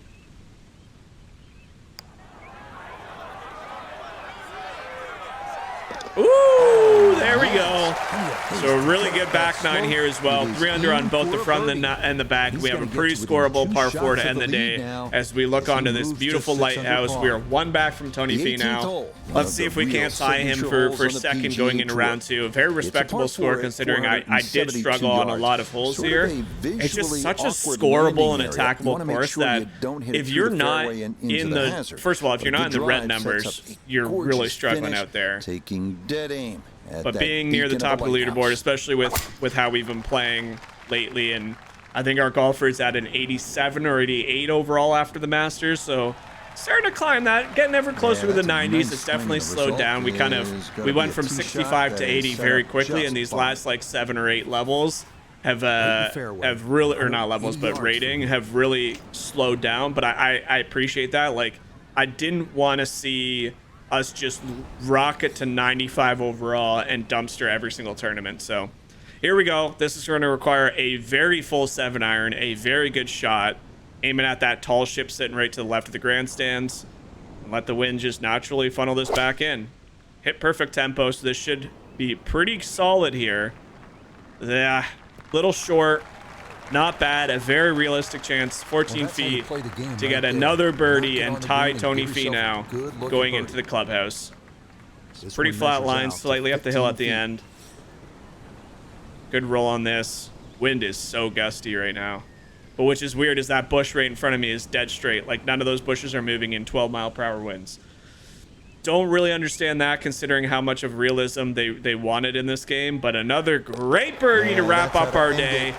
S1: Ooh, there we go. So a really good back nine here as well. 3 under on both the front and the back. We have a pretty scoreable par 4 to end the day as we look onto this beautiful lighthouse. We are 1 back from Tony P now. Let's see if we can't tie him for second going into round 2. A very respectable score considering I did struggle on a lot of holes here. It's just such a scoreable and attackable course that if you're not in the, first of all, if you're not in the red numbers, you're really struggling out there.
S2: Taking dead aim.
S1: But being near the top of the leaderboard, especially with how we've been playing lately, and I think our golfer is at an 87 or 88 overall after the Masters, so starting to climb that, getting ever closer to the 90s. It's definitely slowed down. We went from 65 to 80 very quickly, and these last like 7 or 8 levels have really, or not levels, but rating have really slowed down. But I appreciate that. Like, I didn't want to see us just rocket to 95 overall and dumpster every single tournament. So here we go. This is going to require a very full 7-iron, a very good shot, aiming at that tall ship sitting right to the left of the grandstands, and let the wind just naturally funnel this back in. Hit perfect tempo, so this should be pretty solid here. Yeah, little short, not bad. A very realistic chance, 14 feet to get another birdie and tie Tony Finau going into the clubhouse. Pretty flat line, slightly up the hill at the end. Good roll on this. Wind is so gusty right now. But which is weird is that bush right in front of me is dead straight. Like, none of those bushes are moving in 12-mile-per-hour winds. Don't really understand that considering how much of realism they wanted in this game, but another great birdie to wrap up our day.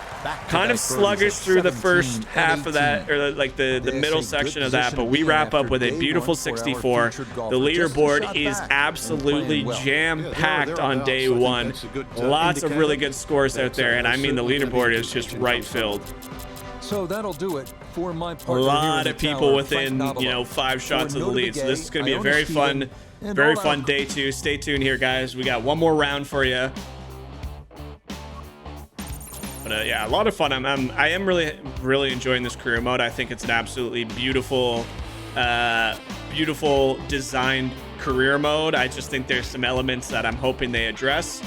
S1: Kind of sluggish through the first half of that, or like the middle section of that, but we wrap up with a beautiful 64. The leaderboard is absolutely jam-packed on day 1. Lots of really good scores out there, and I mean the leaderboard is just right filled.
S2: So that'll do it for my
S1: a lot of people within, 5 shots of the lead. So this is going to be a very fun day 2. Stay tuned here, guys. We got one more round for you. But yeah, a lot of fun. I am really enjoying this career mode. I think it's an absolutely beautiful designed career mode. I just think there's some elements that I'm hoping they address.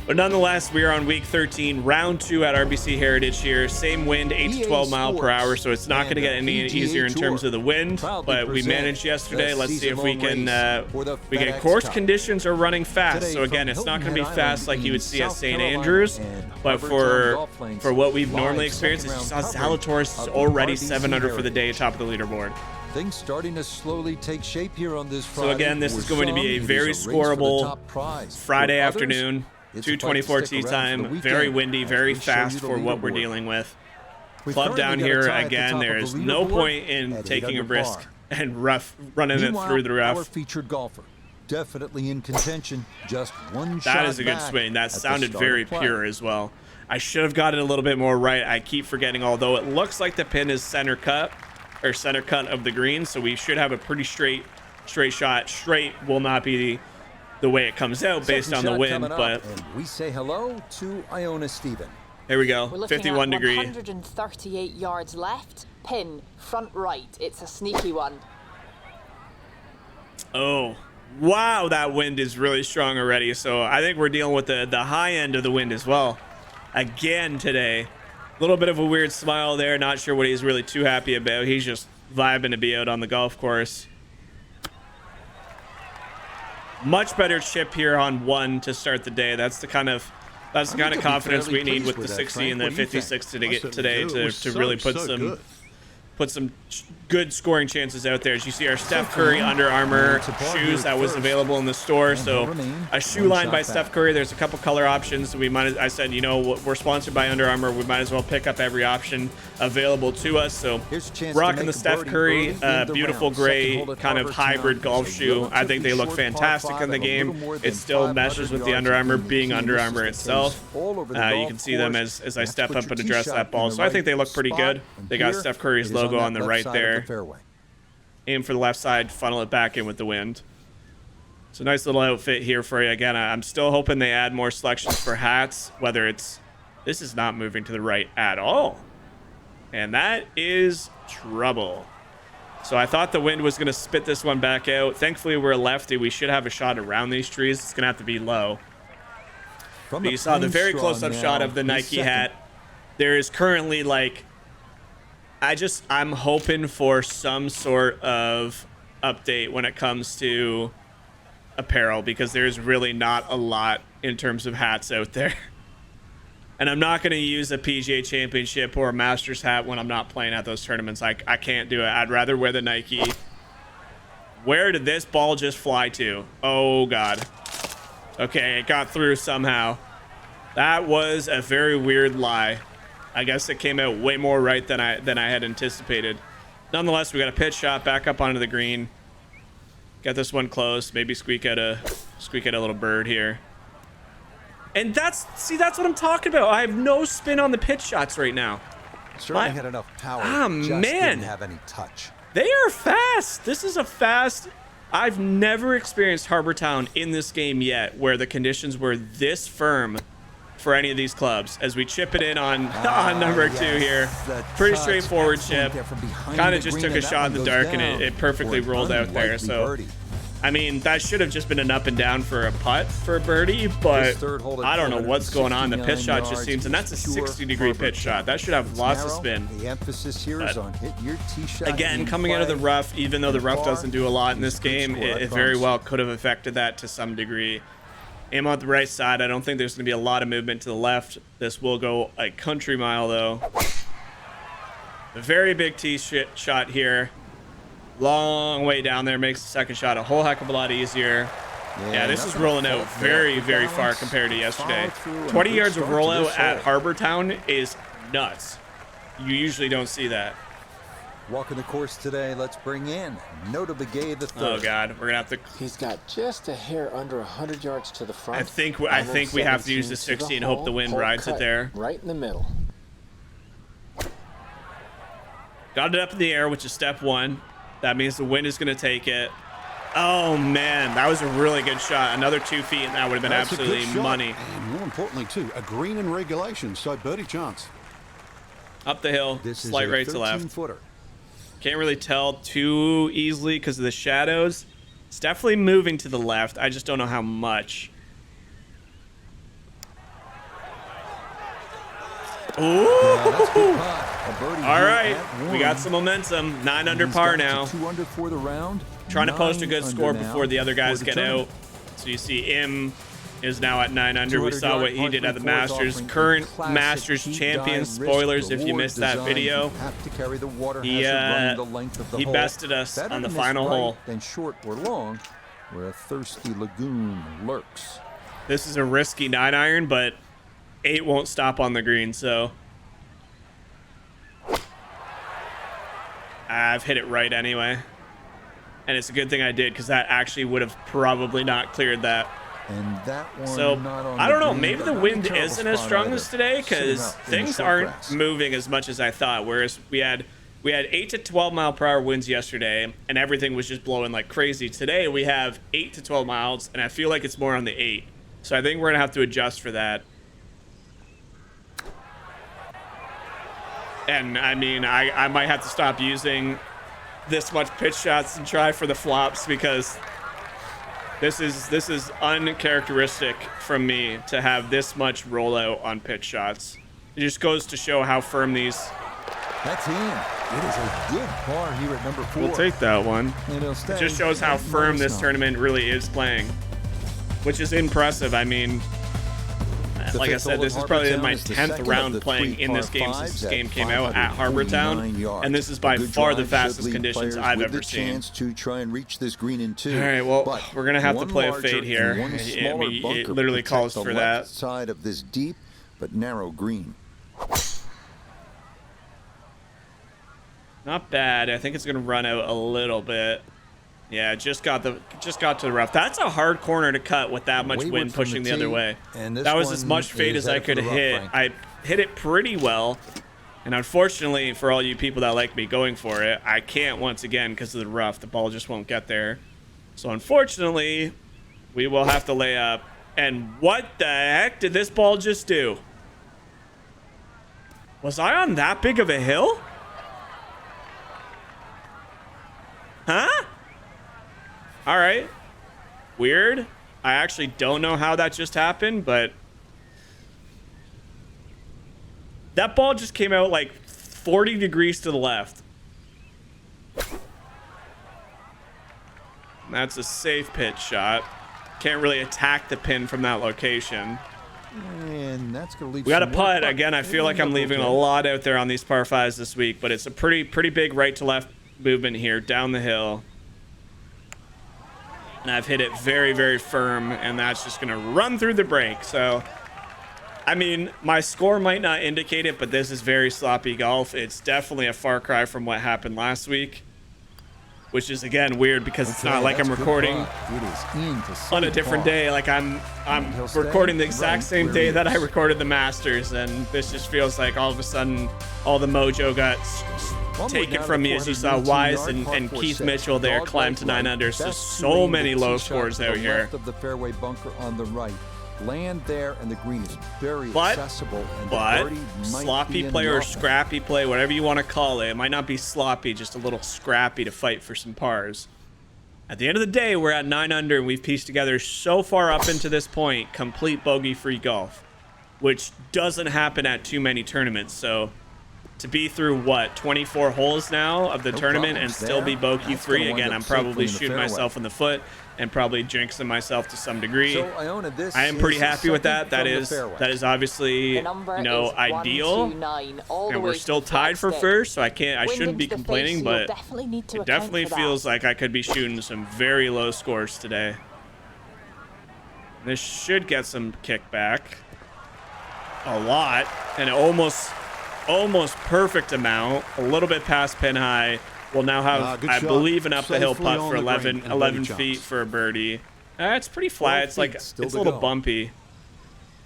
S1: But nonetheless, we are on week 13, round 2 at RBC Heritage here. Same wind, 8 to 12 mile per hour, so it's not going to get any easier in terms of the wind. But we managed yesterday. Let's see if we can get course conditions are running fast. So again, it's not going to be fast like you would see at St. Andrews. But for what we've normally experienced, you saw Zalatoris is already 7 under for the day, top of the leaderboard.
S2: Things starting to slowly take shape here on this Friday.
S1: So again, this is going to be a very scoreable Friday afternoon. 2:24 tee time, very windy, very fast for what we're dealing with. Club down here again. There is no point in taking a risk and running it through the rough.
S2: Our featured golfer, definitely in contention. Just one shot.
S1: That is a good swing. That sounded very pure as well. I should have got it a little bit more right. I keep forgetting, although it looks like the pin is center cut of the green, so we should have a pretty straight shot. Straight will not be the way it comes out based on the wind, but
S2: and we say hello to Iona Stephen.
S1: There we go. 51 degree.
S5: 138 yards left. Pin front right. It's a sneaky one.
S1: Oh, wow, that wind is really strong already. So I think we're dealing with the high end of the wind as well. Again today. A little bit of a weird smile there. Not sure what he's really too happy about. He's just vibing to be out on the golf course. Much better chip here on 1 to start the day. That's the kind of confidence we need with the 60 and the 56 to get today to really put put some good scoring chances out there. As you see our Steph Curry Under Armour shoes that was available in the store. So a shoe line by Steph Curry. There's a couple color options. I said, you know, we're sponsored by Under Armour. We might as well pick up every option available to us. So rocking the Steph Curry, beautiful gray kind of hybrid golf shoe. I think they look fantastic in the game. It still meshes with the Under Armour being Under Armour itself. You can see them as I step up and address that ball. So I think they look pretty good. They got Steph Curry's logo on the right there. Aim for the left side, funnel it back in with the wind. So nice little outfit here for you. Again, I'm still hoping they add more selections for hats, whether it's... This is not moving to the right at all. And that is trouble. So I thought the wind was going to spit this one back out. Thankfully, we're a lefty. We should have a shot around these trees. It's going to have to be low. But you saw the very close-up shot of the Nike hat. There is currently, like... I'm hoping for some sort of update when it comes to apparel, because there's really not a lot in terms of hats out there. And I'm not going to use a PGA Championship or a Masters hat when I'm not playing at those tournaments. I can't do it. I'd rather wear the Nike. Where did this ball just fly to? Oh, God. Okay, it got through somehow. That was a very weird lie. I guess it came out way more right than I had anticipated. Nonetheless, we got a pitch shot back up onto the green. Get this one close. Maybe squeak out a little bird here. And that's what I'm talking about. I have no spin on the pitch shots right now.
S2: Certainly had enough power.
S1: Man,
S2: didn't have any touch.
S1: They are fast. This is a fast. I've never experienced Harbour Town in this game yet, where the conditions were this firm for any of these clubs. As we chip it in on number 2 here. Pretty straightforward chip. Kind of just took a shot in the dark, and it perfectly rolled out there. So, I mean, that should have just been an up and down for a putt for a birdie, but I don't know what's going on. The pitch shot just seems, and that's a 60-degree pitch shot. That should have lots of spin.
S2: The emphasis here is on hitting your tee shot.
S1: Again, coming out of the rough, even though the rough doesn't do a lot in this game, it very well could have affected that to some degree. Aim on the right side. I don't think there's going to be a lot of movement to the left. This will go a country mile, though. A very big tee shot here. Long way down there. Makes the second shot a whole heck of a lot easier. Yeah, this is rolling out very, very far compared to yesterday. 20 yards of rollout at Harbour Town is nuts. You usually don't see that.
S2: Walking the course today, let's bring in Nota Begay the third.
S1: Oh God, we're gonna have to.
S6: He's got just a hair under 100 yards to the front.
S1: I think we have to use the 60 and hope the wind rides it there.
S6: Right in the middle.
S1: Got it up in the air, which is step 1. That means the wind is gonna take it. Oh man, that was a really good shot. Another 2 feet, and that would have been absolutely money.
S3: And more importantly, too, a green in regulation, so birdie chance.
S1: Up the hill, slight right to left.
S2: Footer.
S1: Can't really tell too easily because of the shadows. It's definitely moving to the left. I just don't know how much. Ooh! All right, we got some momentum. 9 under par now.
S2: 2 under for the round.
S1: Trying to post a good score before the other guys get out. So you see Im is now at 9 under. We saw what he did at the Masters. Current Masters champion. Spoilers if you missed that video. He bested us on the final hole.
S2: Then short or long, where a thirsty lagoon lurks.
S1: This is a risky 9-iron, but 8 won't stop on the green, so I've hit it right anyway. And it's a good thing I did, because that actually would have probably not cleared that.
S2: And that one,
S1: so I don't know, maybe the wind
S2: terrible
S1: isn't as
S2: spot
S1: strong
S2: either.
S1: as today, because
S2: Sitting up in
S1: things
S2: the short
S1: aren't
S2: grass.
S1: moving as much as I thought. Whereas we had 8 to 12 mile per hour winds yesterday, and everything was just blowing like crazy. Today we have 8 to 12 miles, and I feel like it's more on the 8. So I think we're gonna have to adjust for that. And I mean, I might have to stop using this much pitch shots and try for the flops, because this is uncharacteristic from me to have this much rollout on pitch shots. It just goes to show how firm these.
S2: That's in. It is a good par here at number 4.
S1: We'll take that one.
S2: And it'll stay
S1: It just shows how
S2: at
S1: firm this
S2: -9.
S1: tournament really is playing, which is impressive. I mean, like I
S2: fifth
S1: said,
S2: hole
S1: this
S2: at
S1: is probably
S2: Harbortown
S1: my
S2: is the
S1: 10th
S2: second of
S1: round
S2: the
S1: playing
S2: three
S1: in this
S2: par
S1: game since
S2: fives
S1: this
S2: at
S1: game came out at
S2: 549
S1: Harbortown,
S2: yards.
S1: and this is by
S2: A good
S1: far the
S2: drive should
S1: fastest
S2: leave
S1: conditions
S2: players
S1: I've
S2: with
S1: ever
S2: the
S1: seen.
S2: chance to try and reach this green in two.
S1: All right, well,
S2: But
S1: we're gonna have to
S2: one
S1: play a
S2: larger
S1: fade here.
S2: and one
S1: I
S2: smaller
S1: mean, it
S2: bunker
S1: literally
S2: protect
S1: calls
S2: the
S1: for
S2: left
S1: that.
S2: side of this deep but narrow green.
S1: Not bad. I think it's gonna run out a little bit. Yeah, just got to the rough. That's a hard corner to cut with that much
S2: Wayward
S1: wind
S2: from
S1: pushing
S2: the
S1: the other
S2: tee,
S1: way.
S2: and this
S1: That was
S2: one
S1: as much fade
S2: is
S1: as I
S2: headed for
S1: could
S2: the rough,
S1: hit.
S2: Frank.
S1: I hit it pretty well, and unfortunately for all you people that like me going for it, I can't once again because of the rough. The ball just won't get there. So unfortunately, we will have to lay up. And what the heck did this ball just do? Was I on that big of a hill? Huh? All right. Weird. I actually don't know how that just happened, but that ball just came out like 40 degrees to the left. That's a safe pitch shot. Can't really attack the pin from that location.
S2: And that's going to leave
S1: We got a
S2: some work,
S1: putt.
S2: but
S1: Again, I feel like I'm leaving a
S2: okay.
S1: lot out there on these par fives this week, but it's a pretty big right to left movement here down the hill. And I've hit it very, very firm, and that's just going to run through the break. So, I mean, my score might not indicate it, but this is very sloppy golf. It's definitely a far cry from what happened last week, which is, again, weird because it's not like I'm recording on a different day. Like I'm recording the exact same day that I recorded the Masters, and this just feels like all of a sudden all the mojo got taken from me, as you saw Wise and Keith Mitchell there climb to 9 under. So many low scores out here.
S2: Left of the fairway bunker on the right. Land there, and the green is very accessible. And
S1: But
S2: the
S1: sloppy
S2: might be
S1: play or
S2: enough.
S1: scrappy play, whatever you want to call it. It might not be sloppy, just a little scrappy to fight for some pars. At the end of the day, we're at 9 under, and we've pieced together so far up into this point complete bogey-free golf, which doesn't happen at too many tournaments. So to be through, what, 24 holes now of the tournament and still be bogey-free, again, I'm probably shooting myself in the foot and probably jinxing myself to some degree.
S2: So, Iona, this
S1: I am pretty
S2: is
S1: happy with
S2: second
S1: that.
S2: from the fairway.
S1: That is obviously,
S5: The number
S1: you know,
S5: is
S1: ideal.
S5: 129, all the
S1: And
S5: way
S1: we're
S5: to
S1: still
S5: the
S1: tied for
S5: flagstick.
S1: first, so I
S5: Wind
S1: shouldn't be
S5: into the face,
S1: complaining,
S5: so
S1: but
S5: you'll definitely need to
S1: it
S5: account
S1: definitely
S5: for that.
S1: feels like I could be shooting some very low scores today. This should get some kickback. A lot. And almost perfect amount. A little bit past pin high. We'll now have,
S4: good
S1: I
S4: shot.
S1: believe, an up the hill
S4: Safely
S1: putt
S4: on
S1: for
S4: the
S1: 11
S4: green and birdie
S1: feet
S4: chance.
S1: for a birdie. It's pretty flat.
S2: 12
S1: It's like,
S2: feet
S1: it's
S2: still
S1: a
S2: to
S1: little
S2: go.
S1: bumpy.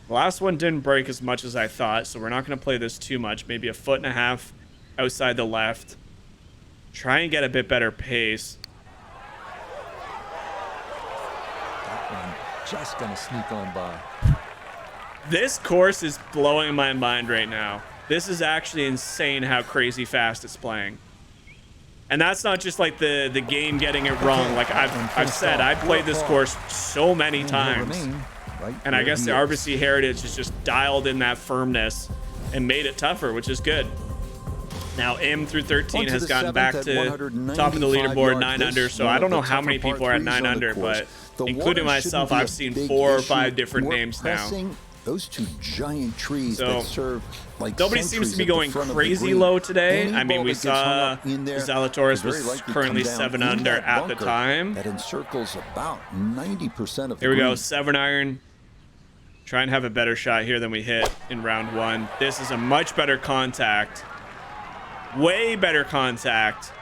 S1: The last one didn't break as much as I thought, so we're not going to play this too much. Maybe a foot and a half outside the left. Try and get a bit better pace.
S2: That one just going to sneak on by.
S1: This course is blowing my mind right now. This is actually insane how crazy fast it's playing. And that's not just like the game getting it wrong. Like I've said, I played this course so many times. And I guess the RBC Heritage has just dialed in that firmness and made it tougher, which is good. Now M through 13 has gotten back to top of the leaderboard, 9 under. So I don't know how many people are at 9 under, but including myself, I've seen 4 or 5 different names now.
S2: Those two giant trees
S1: So,
S2: that serve like
S1: nobody seems to be
S2: sentries at the
S1: going
S2: front of the
S1: crazy
S2: green.
S1: low today.
S2: Any
S1: I mean,
S2: ball
S1: we
S2: that gets hung
S1: saw
S2: up in there
S1: Zalatoris
S2: is very
S1: was
S2: likely to
S1: currently
S2: come down
S1: 7
S2: in
S1: under
S2: that
S1: at the
S2: bunker
S1: time.
S2: That encircles about 90% of the
S1: Here we go,
S2: green.
S1: 7 iron. Try and have a better shot here than we hit in round 1. This is a much better contact. Way better contact.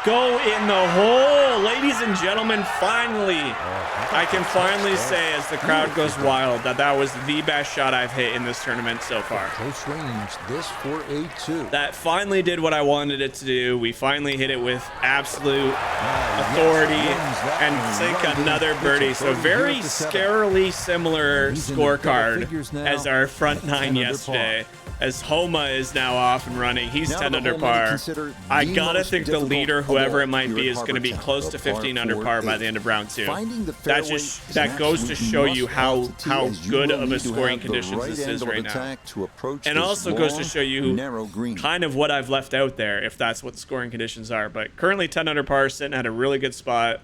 S1: Go in the hole, ladies and gentlemen. Finally, I can finally say, as the crowd goes wild, that was the best shot I've hit in this tournament so far.
S2: Close range, this for a 2.
S1: That finally did what I wanted it to do. We finally hit it with absolute authority and sink another birdie. So very scarily similar scorecard as our front 9 yesterday. As Homa is now off and running, he's 10 under par. I gotta think the leader, whoever it might be, is going to be close to 15 under par by the end of round 2. That goes to show you how good of a scoring conditions this is right now, and also goes to show you kind of what I've left out there, if that's what the scoring conditions are. But currently 10 under par, sitting at a really good spot.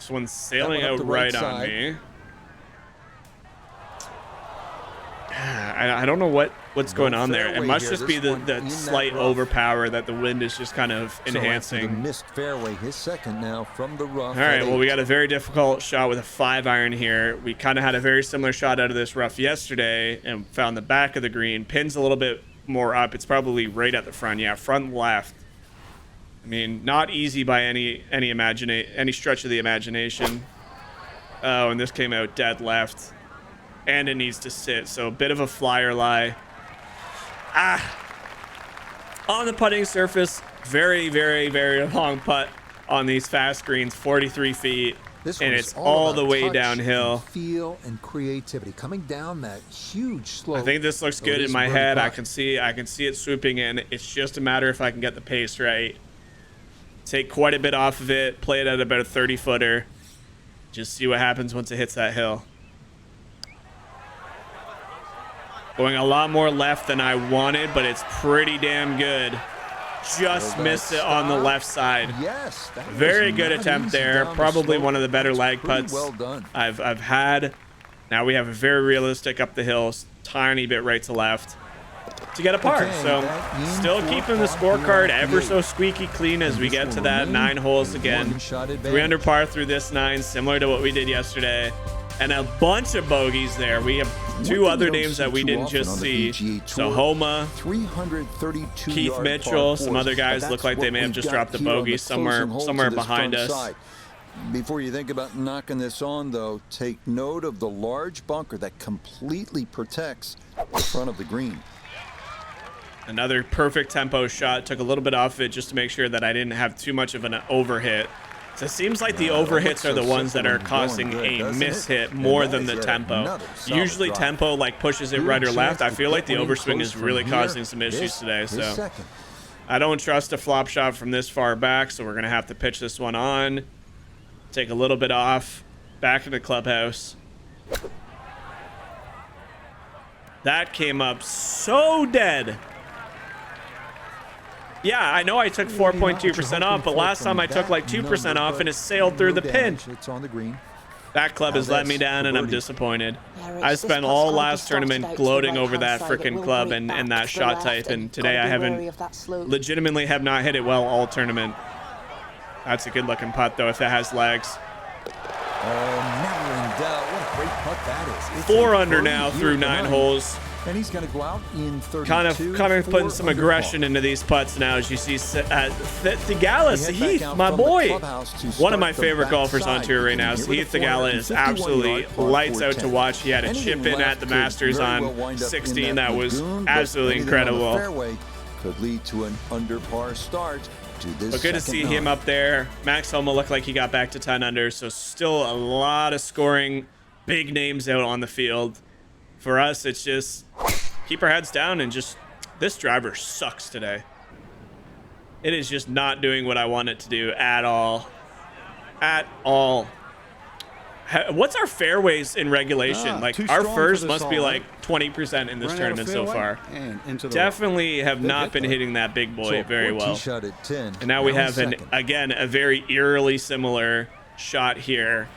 S1: This one's sailing
S2: That one
S1: out
S2: up the right
S1: right on
S2: side.
S1: me. I don't know what's going on there. It
S2: fairway
S1: must
S2: here.
S1: just be
S2: This one
S1: the
S2: in that
S1: slight
S2: rough.
S1: overpower that the wind is just kind of
S2: So after the
S1: enhancing.
S2: missed fairway, his second now from the rough.
S1: All right,
S2: at
S1: well, we
S2: 8.
S1: got a very difficult shot with a 5-iron here. We kind of had a very similar shot out of this rough yesterday and found the back of the green. Pin's a little bit more up. It's probably right at the front. Yeah, front left. I mean, not easy by any stretch of the imagination. Oh, and this came out dead left. And it needs to sit, so a bit of a flyer lie. On the putting surface, very, very, very long putt on these fast greens, 43 feet,
S2: This
S1: and
S2: one
S1: it's
S2: is
S1: all
S2: about
S1: the way
S2: touch
S1: downhill.
S2: and feel and creativity coming down that huge slope.
S1: I think this looks
S2: So
S1: good
S2: it
S1: in
S2: is a
S1: my
S2: birdie
S1: head. I
S2: putt.
S1: can see it swooping in. It's just a matter if I can get the pace right. Take quite a bit off of it, play it at about a 30-footer. Just see what happens once it hits that hill. Going a lot more left than I wanted, but it's pretty damn good. Just
S2: Will
S1: missed
S2: that
S1: it on the
S2: stop?
S1: left side.
S2: Yes, that
S1: Very
S2: was
S1: good
S2: not
S1: attempt
S2: easy
S1: there.
S2: down the
S1: Probably
S2: slope.
S1: one of the better
S2: That's
S1: lag
S2: pretty
S1: putts
S2: well done.
S1: I've had. Now we have a very realistic up the hill, tiny bit right to left to get a par.
S2: Okay,
S1: So
S2: that in
S1: still
S2: for
S1: keeping the
S2: par
S1: scorecard
S2: here on
S1: ever
S2: the
S1: so
S2: eight.
S1: squeaky clean as
S2: And
S1: we
S2: this
S1: get
S2: will
S1: to that
S2: remain
S1: 9 holes
S2: a
S1: again.
S2: one-shot
S1: 3 under
S2: advantage.
S1: par through this 9, similar to what we did yesterday. And a bunch of bogeys there. We have
S2: One
S1: two
S2: thing
S1: other
S2: you don't
S1: names
S2: see
S1: that we
S2: too
S1: didn't
S2: often
S1: just
S2: on the
S1: see.
S2: PGA
S1: So
S2: Tour,
S1: Homa,
S2: 332
S1: Keith
S2: yard
S1: Mitchell,
S2: par
S1: some
S2: fours,
S1: other guys
S2: but
S1: look
S2: that's
S1: like they
S2: what
S1: may have
S2: we've
S1: just
S2: got
S1: dropped a
S2: here on
S1: bogey
S2: the
S1: somewhere
S2: closing holes of this
S1: behind
S2: front
S1: us.
S2: side. Before you think about knocking this on, though, take note of the large bunker that completely protects the front of the green.
S1: Another perfect tempo shot. Took a little bit off it just to make sure that I didn't have too much of an overhit. So it seems like the
S2: Yeah, that
S1: overhits
S2: looks
S1: are the
S2: so
S1: ones that
S2: simple
S1: are
S2: and going
S1: causing
S2: good,
S1: a
S2: doesn't it?
S1: mishit
S2: And
S1: more
S2: that
S1: than
S2: is
S1: the
S2: yet
S1: tempo.
S2: another solid
S1: Usually
S2: drive.
S1: tempo like pushes it
S2: Good
S1: right or
S2: chance
S1: left. I
S2: to
S1: feel like
S2: get
S1: the
S2: one in
S1: overswing
S2: close
S1: is
S2: from
S1: really
S2: here.
S1: causing some issues
S2: This
S1: today.
S2: is
S1: So
S2: second.
S1: I don't trust a flop shot from this far back, so we're going to have to pitch this one on. Take a little bit off. Back in the clubhouse. That came up so dead. Yeah, I know I took 4.2% off, but last time I took like 2% off and it sailed through the pin.
S2: It's on the green.
S1: That club
S2: Now
S1: has let me
S2: this,
S1: down
S2: the
S1: and I'm
S2: birdie.
S1: disappointed.
S5: Yeah, Rich,
S1: I
S5: this
S1: spent
S5: putt's
S1: all
S5: gotta be
S1: last
S5: started
S1: tournament
S5: out to the
S1: gloating over
S5: right-hand
S1: that
S5: side. It
S1: freaking
S5: will
S1: club
S5: break
S1: and
S5: back
S1: that
S5: to the
S1: shot
S5: left,
S1: type, and today
S5: gotta
S1: I
S5: be
S1: haven't
S5: wary of that slope.
S1: legitimately have not hit it well all tournament. That's a good looking putt though if it has legs.
S2: Oh, never in doubt. What a great putt that is. It's
S1: 4
S2: a
S1: under
S2: birdie
S1: now
S2: here
S1: through
S2: tonight.
S1: 9 holes.
S2: And he's going to go out in 32.
S1: Kind of putting some
S2: 4 under
S1: aggression
S2: par.
S1: into these putts now, as you see. Thigala,
S2: We head back
S1: Heath,
S2: out
S1: my
S2: from the
S1: boy.
S2: clubhouse to
S1: One of
S2: start
S1: my
S2: the
S1: favorite golfers on
S2: backside,
S1: tour right
S2: beginning
S1: now.
S2: here with
S1: Heath
S2: a
S1: Thigala is
S2: 451
S1: absolutely
S2: yard par
S1: lights out to
S2: 410.
S1: watch. He had a
S2: Anything
S1: chip in
S2: left
S1: at the
S2: could
S1: Masters
S2: very
S1: on
S2: well wind up in
S1: 16. That was
S2: lagoon, but
S1: absolutely
S2: anything on the
S1: incredible.
S2: fairway could lead to an under par start to this
S1: But good to see
S2: second
S1: him
S2: nine.
S1: up there. Max Homa looked like he got back to 10 under, so still a lot of scoring, big names out on the field. For us, it's just keep our heads down and just, this driver sucks today. It is just not doing what I want it to do at all. At all. What's our fairways in regulation? Like,
S3: too
S1: our
S3: strong for
S1: first
S3: this
S1: must
S3: all
S1: be
S3: night.
S1: like 20% in this
S3: Ran out of
S1: tournament so
S3: fairway
S1: far.
S3: and into the
S1: Definitely have
S3: Good
S1: not
S3: hit,
S1: been
S3: though.
S1: hitting that big boy
S2: So,
S1: very
S2: poor
S1: well.
S2: tee shot at 10.
S1: And now we
S2: in
S1: have
S2: second.
S1: again a very eerily similar shot here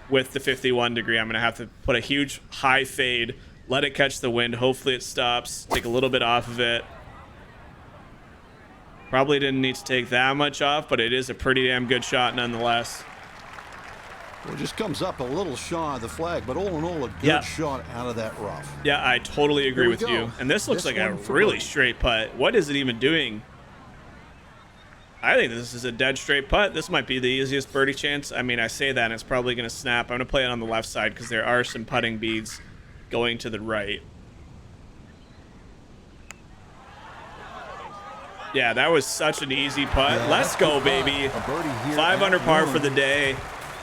S1: with the 51 degree. I'm gonna have to put a huge high fade, let it catch the wind. Hopefully it stops. Take a little bit off of it. Probably didn't need to take that much off, but it is a pretty damn good shot nonetheless.
S3: Well, it just comes up a little shy of the flag, but all in all, a good
S1: Yeah.
S3: shot out of that rough.
S1: Yeah, I totally agree
S2: we
S1: with
S2: go.
S1: you. And this looks
S2: This
S1: like a
S2: one for
S1: really
S2: birdie.
S1: straight putt. What is it even doing? I think this is a dead straight putt. This might be the easiest birdie chance. I mean, I say that and it's probably going to snap. I'm going to play it on the left side because there are some putting beads going to the right. Yeah, that was such an easy putt.
S2: Yeah,
S1: Let's
S2: that's
S1: go,
S2: a good
S1: baby.
S2: putt. A birdie here
S1: 5
S2: at
S1: under par for
S2: one.
S1: the day.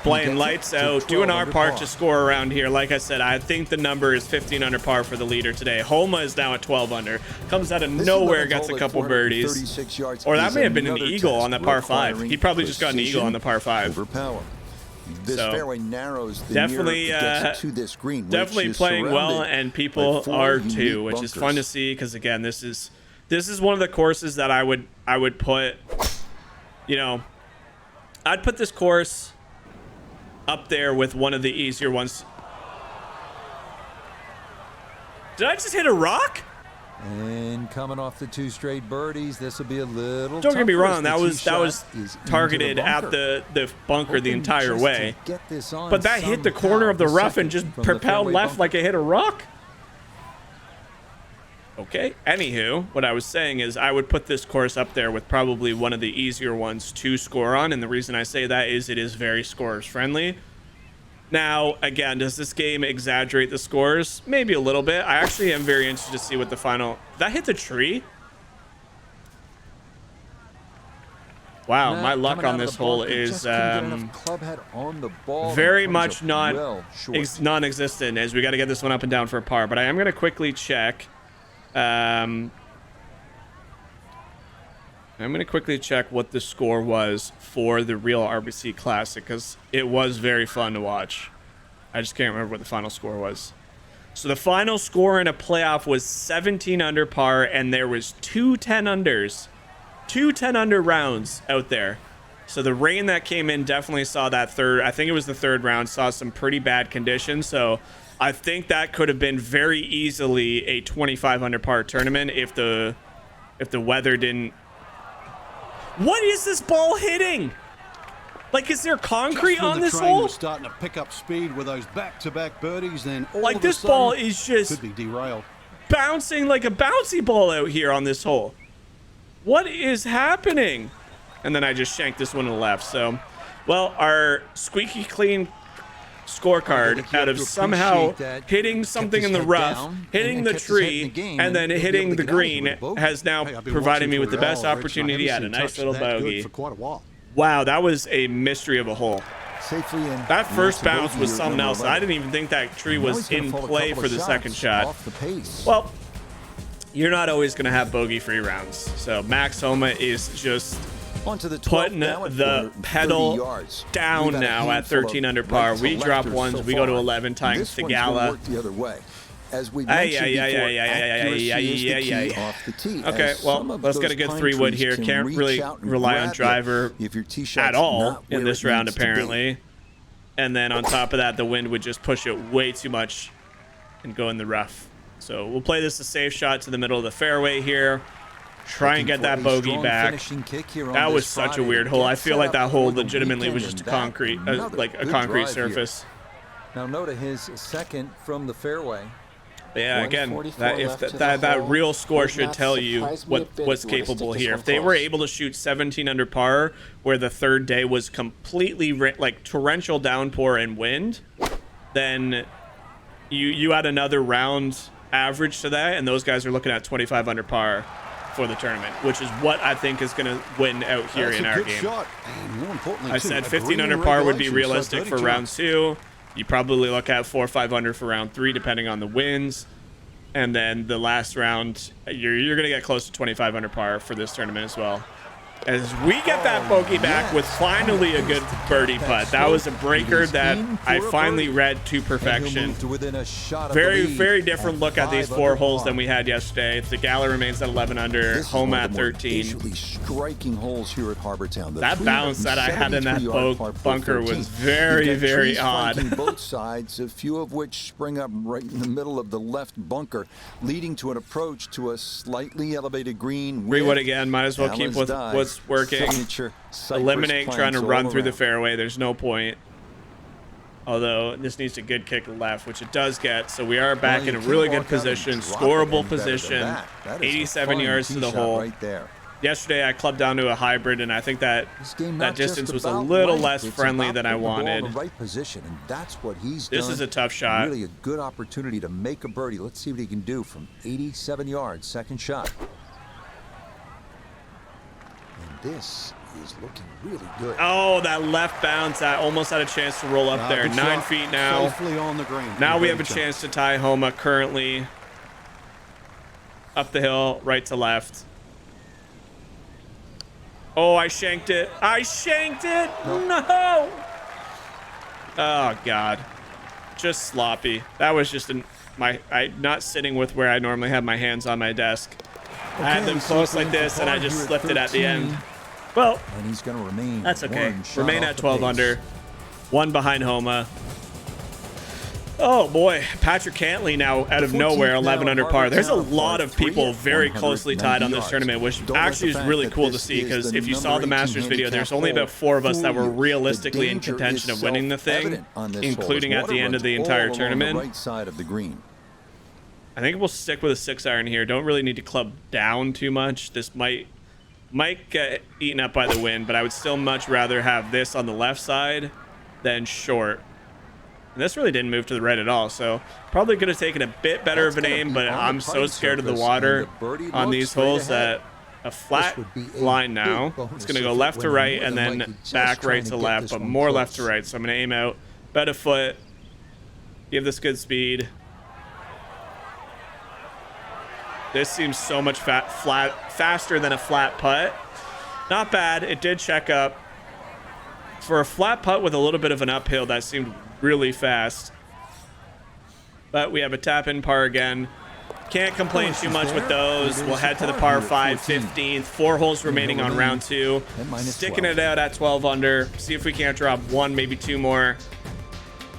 S1: Playing
S2: gets it
S1: lights
S2: to
S1: out, doing
S2: 12
S1: our
S2: under
S1: part
S2: par.
S1: to score around here. Like I said, I think the number is 15 under par for the leader today. Homa is now at 12 under. Comes out of
S2: This
S1: nowhere,
S2: 11th
S1: gets a
S2: hole at
S1: couple birdies.
S2: 436 yards
S1: Or that
S2: is
S1: may have been an
S2: another
S1: eagle
S2: test
S1: on the par 5.
S2: requiring
S1: He probably just got an eagle
S2: precision
S1: on the par 5.
S2: over power. This
S1: So,
S2: fairway narrows the
S1: definitely,
S2: nearer it gets to this green, which
S1: Definitely
S2: is
S1: playing well,
S2: surrounded
S1: and
S2: by
S1: people
S2: 4
S1: are
S2: unique
S1: too, which is fun to
S2: bunkers.
S1: see. Because again, this is one of the courses that I would put. You know, I'd put this course up there with one of the easier ones. Did I just hit a rock?
S2: And coming off the 2 straight birdies, this will be a little.
S1: Don't get me
S2: tougher as
S1: wrong,
S2: the
S1: that
S2: tee
S1: was
S2: shot is
S1: targeted
S2: into
S1: at the bunker the
S2: Hoping
S1: entire
S2: just
S1: way.
S2: to get this on
S1: But that hit the corner of the
S2: somehow.
S1: rough and just
S2: Second from the
S1: propelled
S2: fairway
S1: left
S2: bunker.
S1: like it hit a rock. Okay, anywho, what I was saying is I would put this course up there with probably one of the easier ones to score on, and the reason I say that is it is very scorers friendly. Now, again, does this game exaggerate the scores? Maybe a little bit. I actually am very interested to see what the final... That hit the tree? Wow, my luck on this hole is very much non-existent, as we got to get this one up and down for a par. But I am going to quickly check. I'm going to quickly check what the score was for the real RBC Classic, because it was very fun to watch. I just can't remember what the final score was. So the final score in a playoff was 17 under par, and there was 2 10-unders. 2 10-under rounds out there. So the rain that came in definitely saw that third. I think it was the third round, saw some pretty bad conditions. So I think that could have been very easily a 25 under par tournament if the weather didn't. What is this ball hitting? Like, is there concrete on this hole?
S4: Was starting to pick up speed with those back-to-back birdies, then all
S1: like
S4: of a
S1: this
S4: sudden,
S1: ball is just
S4: could be derailed.
S1: bouncing like a bouncy ball out here on this hole. What is happening? And then I just shanked this one to the left. So, well, our squeaky clean scorecard out of somehow hitting something in the rough, hitting the tree, and then hitting the green has now provided me with the best opportunity at a nice little bogey.
S4: For quite a while.
S1: Wow, that was a mystery of a hole.
S2: Safely in.
S1: That first bounce was something else. I didn't even think that tree was in play for the second shot. Well, you're not always going to have bogey-free rounds. So Max Homa is just putting the pedal down now at 13 under par. We drop ones, we go to 11, tying Thegala. Okay, well, let's get a good 3-wood here. Can't really rely on driver at all in this round, apparently. And then on top of that, the wind would just push it way too much and go in the rough. So we'll play this a safe shot to the middle of the fairway here. Try and get that bogey back. That was such a weird hole. I feel like that hole legitimately was just concrete, like a concrete surface.
S2: Now note his second from the fairway.
S1: Yeah, again, that real score should tell you what's capable here. If they were able to shoot 17 under par, where the third day was completely like torrential downpour and wind, then you had another round average to that, and those guys are looking at 25 under par for the tournament, which is what I think is going to win out here in our game. I said 15 under par would be realistic for round 2. You probably look at 4 or 5 under for round 3, depending on the winds. And then the last round, you're going to get close to 25 under par for this tournament as well. As we get that bogey back with finally a good birdie putt. That was a breaker that I finally read to perfection. Very, very different look at these 4 holes than we had yesterday. The Gala remains at 11 under, home at 13.
S2: Striking holes here at Harbortown.
S1: That bounce that I had in that bunker was very, very odd.
S2: Both sides, a few of which spring up right in the middle of the left bunker, leading to an approach to a slightly elevated green.
S1: Rewood again. Might as well keep with what's working. Eliminate trying to run through the fairway. There's no point. Although this needs a good kick left, which it does get. So we are back in a really good position, scoreable position. 87 yards to the hole.
S2: Right there.
S1: Yesterday I clubbed down to a hybrid, and I think that distance was a little less friendly than I wanted. This is a tough shot.
S2: Really a good opportunity to make a birdie. Let's see what he can do from 87 yards. Second shot. This is looking really good.
S1: Oh, that left bounce. I almost had a chance to roll up there. 9 feet now.
S4: Safely on the green.
S1: Now we have a chance to tie Homa currently. Up the hill, right to left. Oh, I shanked it. I shanked it. No. Oh, God. Just sloppy. That was just not sitting with where I normally have my hands on my desk. I had them close like this, and I just slipped it at the end. Well,
S2: and he's going to remain.
S1: That's okay. Remain at 12 under. One behind Homa. Oh boy, Patrick Cantley now out of nowhere, 11 under par. There's a lot of people very closely tied on this tournament, which actually is really cool to see, because if you saw the Masters video, there's only about 4 of us that were realistically in contention of winning the thing, including at the end of the entire tournament. I think we'll stick with a 6-iron here. Don't really need to club down too much. This might get eaten up by the wind, but I would still much rather have this on the left side than short. And this really didn't move to the right at all, so probably could have taken a bit better of an aim, but I'm so scared of the water on these holes that a flat line now. It's going to go left to right and then back right to left, but more left to right. So I'm going to aim out about a foot, give this good speed. This seems so much faster than a flat putt. Not bad. It did check up. For a flat putt with a little bit of an uphill, that seemed really fast. But we have a tap-in par again. Can't complain too much with those. We'll head to the par 5, 15th. 4 holes remaining on round 2. Sticking it out at 12 under. See if we can't drop 1, maybe 2 more.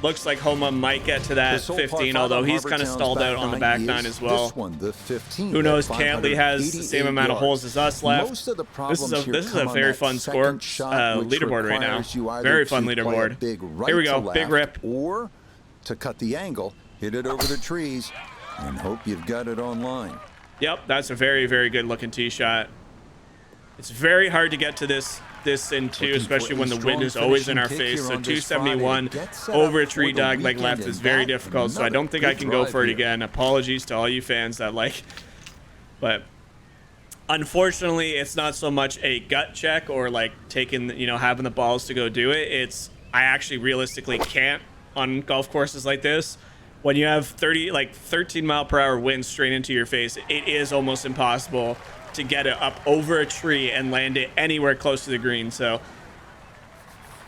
S1: Looks like Homa might get to that 15, although he's kind of stalled out on the back 9 as well. Who knows? Cantley has the same amount of holes as us left. This is a very fun score leaderboard right now. Very fun leaderboard. Here we go. Big rip.
S2: Or to cut the angle, hit it over the trees, and hope you've got it online.
S1: Yep, that's a very, very good looking tee shot. It's very hard to get to this in 2, especially when the wind is always in our face. So 271 over a tree dog leg left is very difficult, so I don't think I can go for it again. Apologies to all you fans that but unfortunately it's not so much a gut check or like taking, having the balls to go do it. It's I actually realistically can't on golf courses like this. When you have 13 mile per hour winds straight into your face, it is almost impossible to get it up over a tree and land it anywhere close to the green. So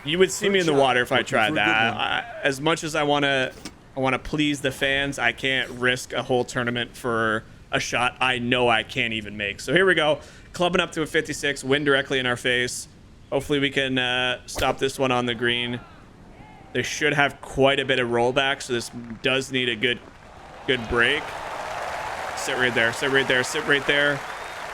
S1: you would see me in the water if I tried that. As much as I want to please the fans, I can't risk a whole tournament for a shot I know I can't even make. So here we go, clubbing up to a 56, wind directly in our face. Hopefully we can stop this one on the green. They should have quite a bit of rollback, so this does need a good break. Sit right there, sit right there, sit right there.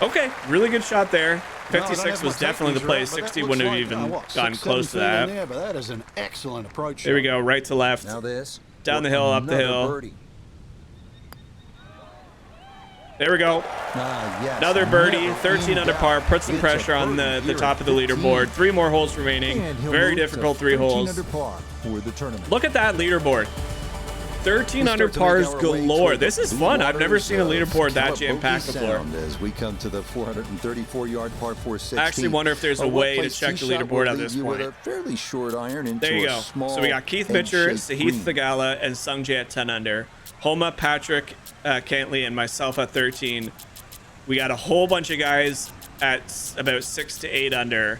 S1: Okay, really good shot there. 56 was definitely the play. 60 wouldn't have even gotten close to that.
S3: There, but that is an excellent approach.
S1: There we go, right to left.
S2: Now this.
S1: Down the hill, up the hill.
S2: Birdie.
S1: There we go.
S2: Yes.
S1: Another birdie, 13 under par, put some pressure on the top of the leaderboard. 3 more holes remaining. Very difficult 3 holes. Look at that leaderboard. 13 under pars galore. This is fun. I've never seen a leaderboard that jam-packed before.
S2: As we come to the 434-yard par 416.
S1: I actually wonder if there's a way to check the leaderboard at this point.
S2: A fairly short iron into
S1: there you go. So we got Keith Mitchell, Sahith Theegala, and Sungjae at 10 under. Homa, Patrick Cantley, and myself at 13. We got a whole bunch of guys at about 6 to 8 under.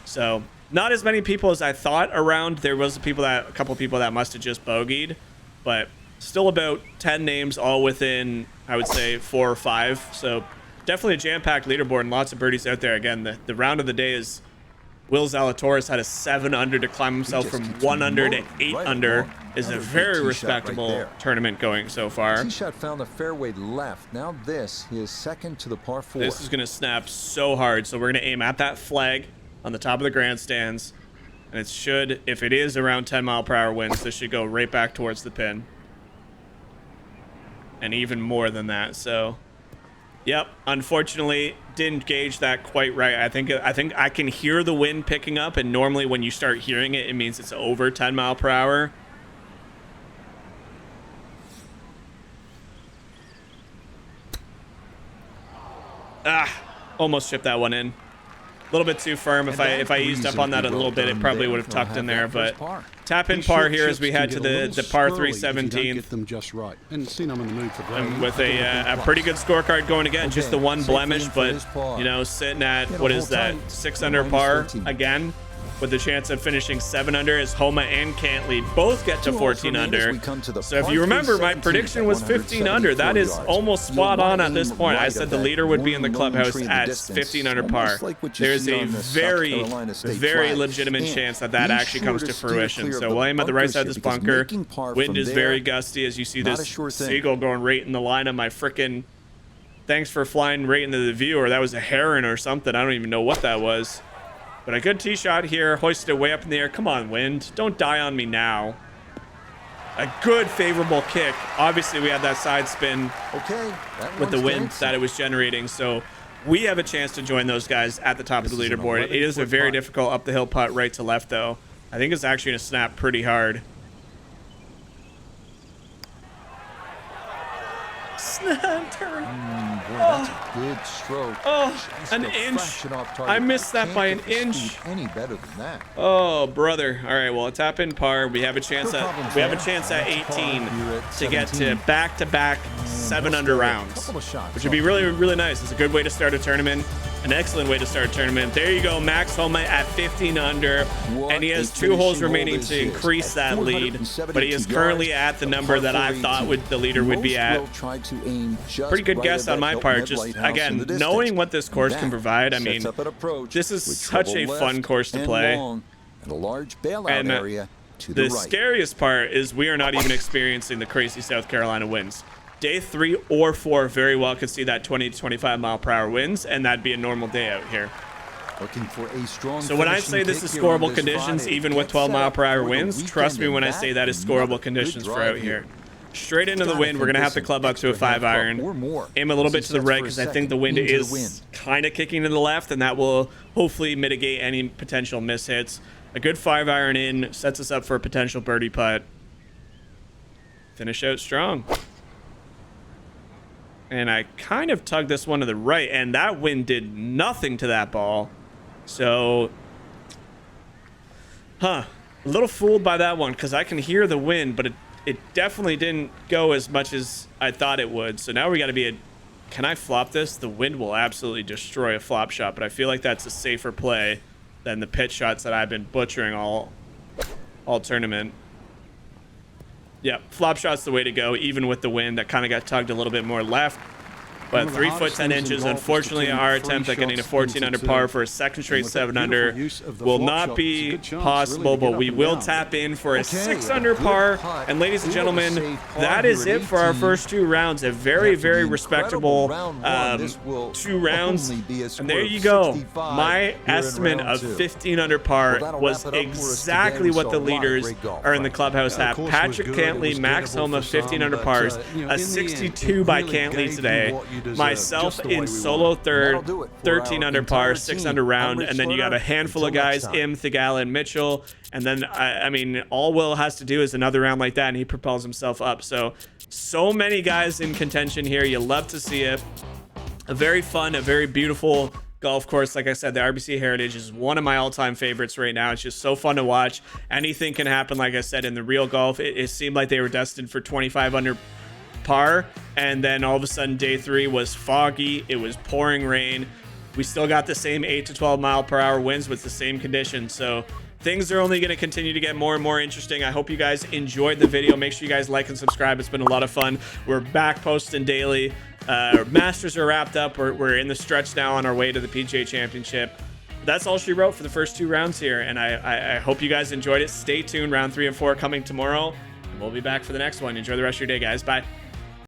S1: So not as many people as I thought around. There was a couple people that must have just bogeyed. But still about 10 names all within, I would say, 4 or 5. So definitely a jam-packed leaderboard and lots of birdies out there. Again, the round of the day is Will Zalatoris had a 7 under to climb himself from 1 under to 8 under. Is a very respectable tournament going so far.
S2: Tee shot found the fairway left. Now this is second to the par 4.
S1: This is going to snap so hard. So we're going to aim at that flag on the top of the grandstands. And it should, if it is around 10 mile per hour winds, this should go right back towards the pin. And even more than that. So, yep, unfortunately, didn't gauge that quite right. I think I can hear the wind picking up, and normally when you start hearing it, it means it's over 10 mile per hour. Almost chipped that one in. A little bit too firm. If I eased up on that a little bit, it probably would have tucked in there. But tap in par here as we head to the par 317.
S3: Get them just right. And seen them in the mood for
S1: and with a pretty good scorecard going again. Just the one blemish, but sitting at what is that, 6 under par again. with the chance of finishing 7 under, as Homa and Cantley both get to 14 under. So if you remember, my prediction was 15 under. That is almost spot on at this point. I said the leader would be in the clubhouse at 15 under par. There's a very, very legitimate chance that that actually comes to fruition. So William at the right side of this bunker. Wind is very gusty, as you see this seagull going right in the line of my frickin'. Thanks for flying right into the view, or that was a heron or something. I don't even know what that was. But a good tee shot here, hoisted way up in the air. Come on, wind. Don't die on me now. A good favorable kick. Obviously, we had that side spin with the wind that it was generating. So we have a chance to join those guys at the top of the leaderboard. It is a very difficult up the hill putt right to left, though. I think it's actually going to snap pretty hard. Turn.
S2: Boy, that's a good stroke.
S1: Oh, an inch. I missed that by an inch.
S2: Any better than that?
S1: Oh, brother. All right, well, tap in par. We have a chance at 18 to get to back-to-back 7 under rounds, which would be really, really nice. It's a good way to start a tournament. An excellent way to start a tournament. There you go, Max Homa at 15 under, and he has 2 holes remaining to increase that lead, but he is currently at the number that I thought the leader would be at. Pretty good guess on my part. Just, again, knowing what this course can provide, I mean, this is such a fun course to play. And the scariest part is we are not even experiencing the crazy South Carolina winds. Day 3 or 4 very well could see that 20 to 25 mile per hour winds, and that'd be a normal day out here.
S2: Looking for a strong
S1: so when I say this is scoreable conditions, even with 12 mile per hour winds, trust me when I say that is scoreable conditions for out here. Straight into the wind, we're going to have to club up to a 5-iron. Aim a little bit to the right because I think the wind is kind of kicking to the left, and that will hopefully mitigate any potential mishits. A good 5-iron in sets us up for a potential birdie putt. Finish out strong. And I kind of tugged this one to the right, and that wind did nothing to that ball. So, a little fooled by that one because I can hear the wind, but it definitely didn't go as much as I thought it would. So now we got to be can I flop this? The wind will absolutely destroy a flop shot, but I feel like that's a safer play than the pitch shots that I've been butchering all tournament. Yeah, flop shot's the way to go, even with the wind that kind of got tugged a little bit more left. But 3 foot 10 inches, unfortunately, our attempt at getting a 14 under par for a second straight 7 under will not be possible, but we will tap in for a 6 under par. And ladies and gentlemen, that is it for our first 2 rounds. A very, very respectable 2 rounds. And there you go. My estimate of 15 under par was exactly what the leaders are in the clubhouse have. Patrick Cantley, Max Homa, 15 under pars, a 62 by Cantley today. Myself in solo third, 13 under par, 6 under round, and then you got a handful of guys, Im, Thigala, and Mitchell, and then I mean, all Will has to do is another round like that, and he propels himself up. So many guys in contention here. You love to see it. A very fun, a very beautiful golf course. Like I said, the RBC Heritage is one of my all-time favorites right now. It's just so fun to watch. Anything can happen. Like I said, in the real golf, it seemed like they were destined for 25 under par, and then all of a sudden day 3 was foggy. It was pouring rain. We still got the same 8 to 12 mile per hour winds with the same conditions. So things are only going to continue to get more and more interesting. I hope you guys enjoyed the video. Make sure you guys like and subscribe. It's been a lot of fun. We're back posting daily. Masters are wrapped up. We're in the stretch now on our way to the PGA Championship. That's all she wrote for the first 2 rounds here, and I hope you guys enjoyed it. Stay tuned. Round 3 and 4 coming tomorrow, and we'll be back for the next one. Enjoy the rest of your day, guys. Bye.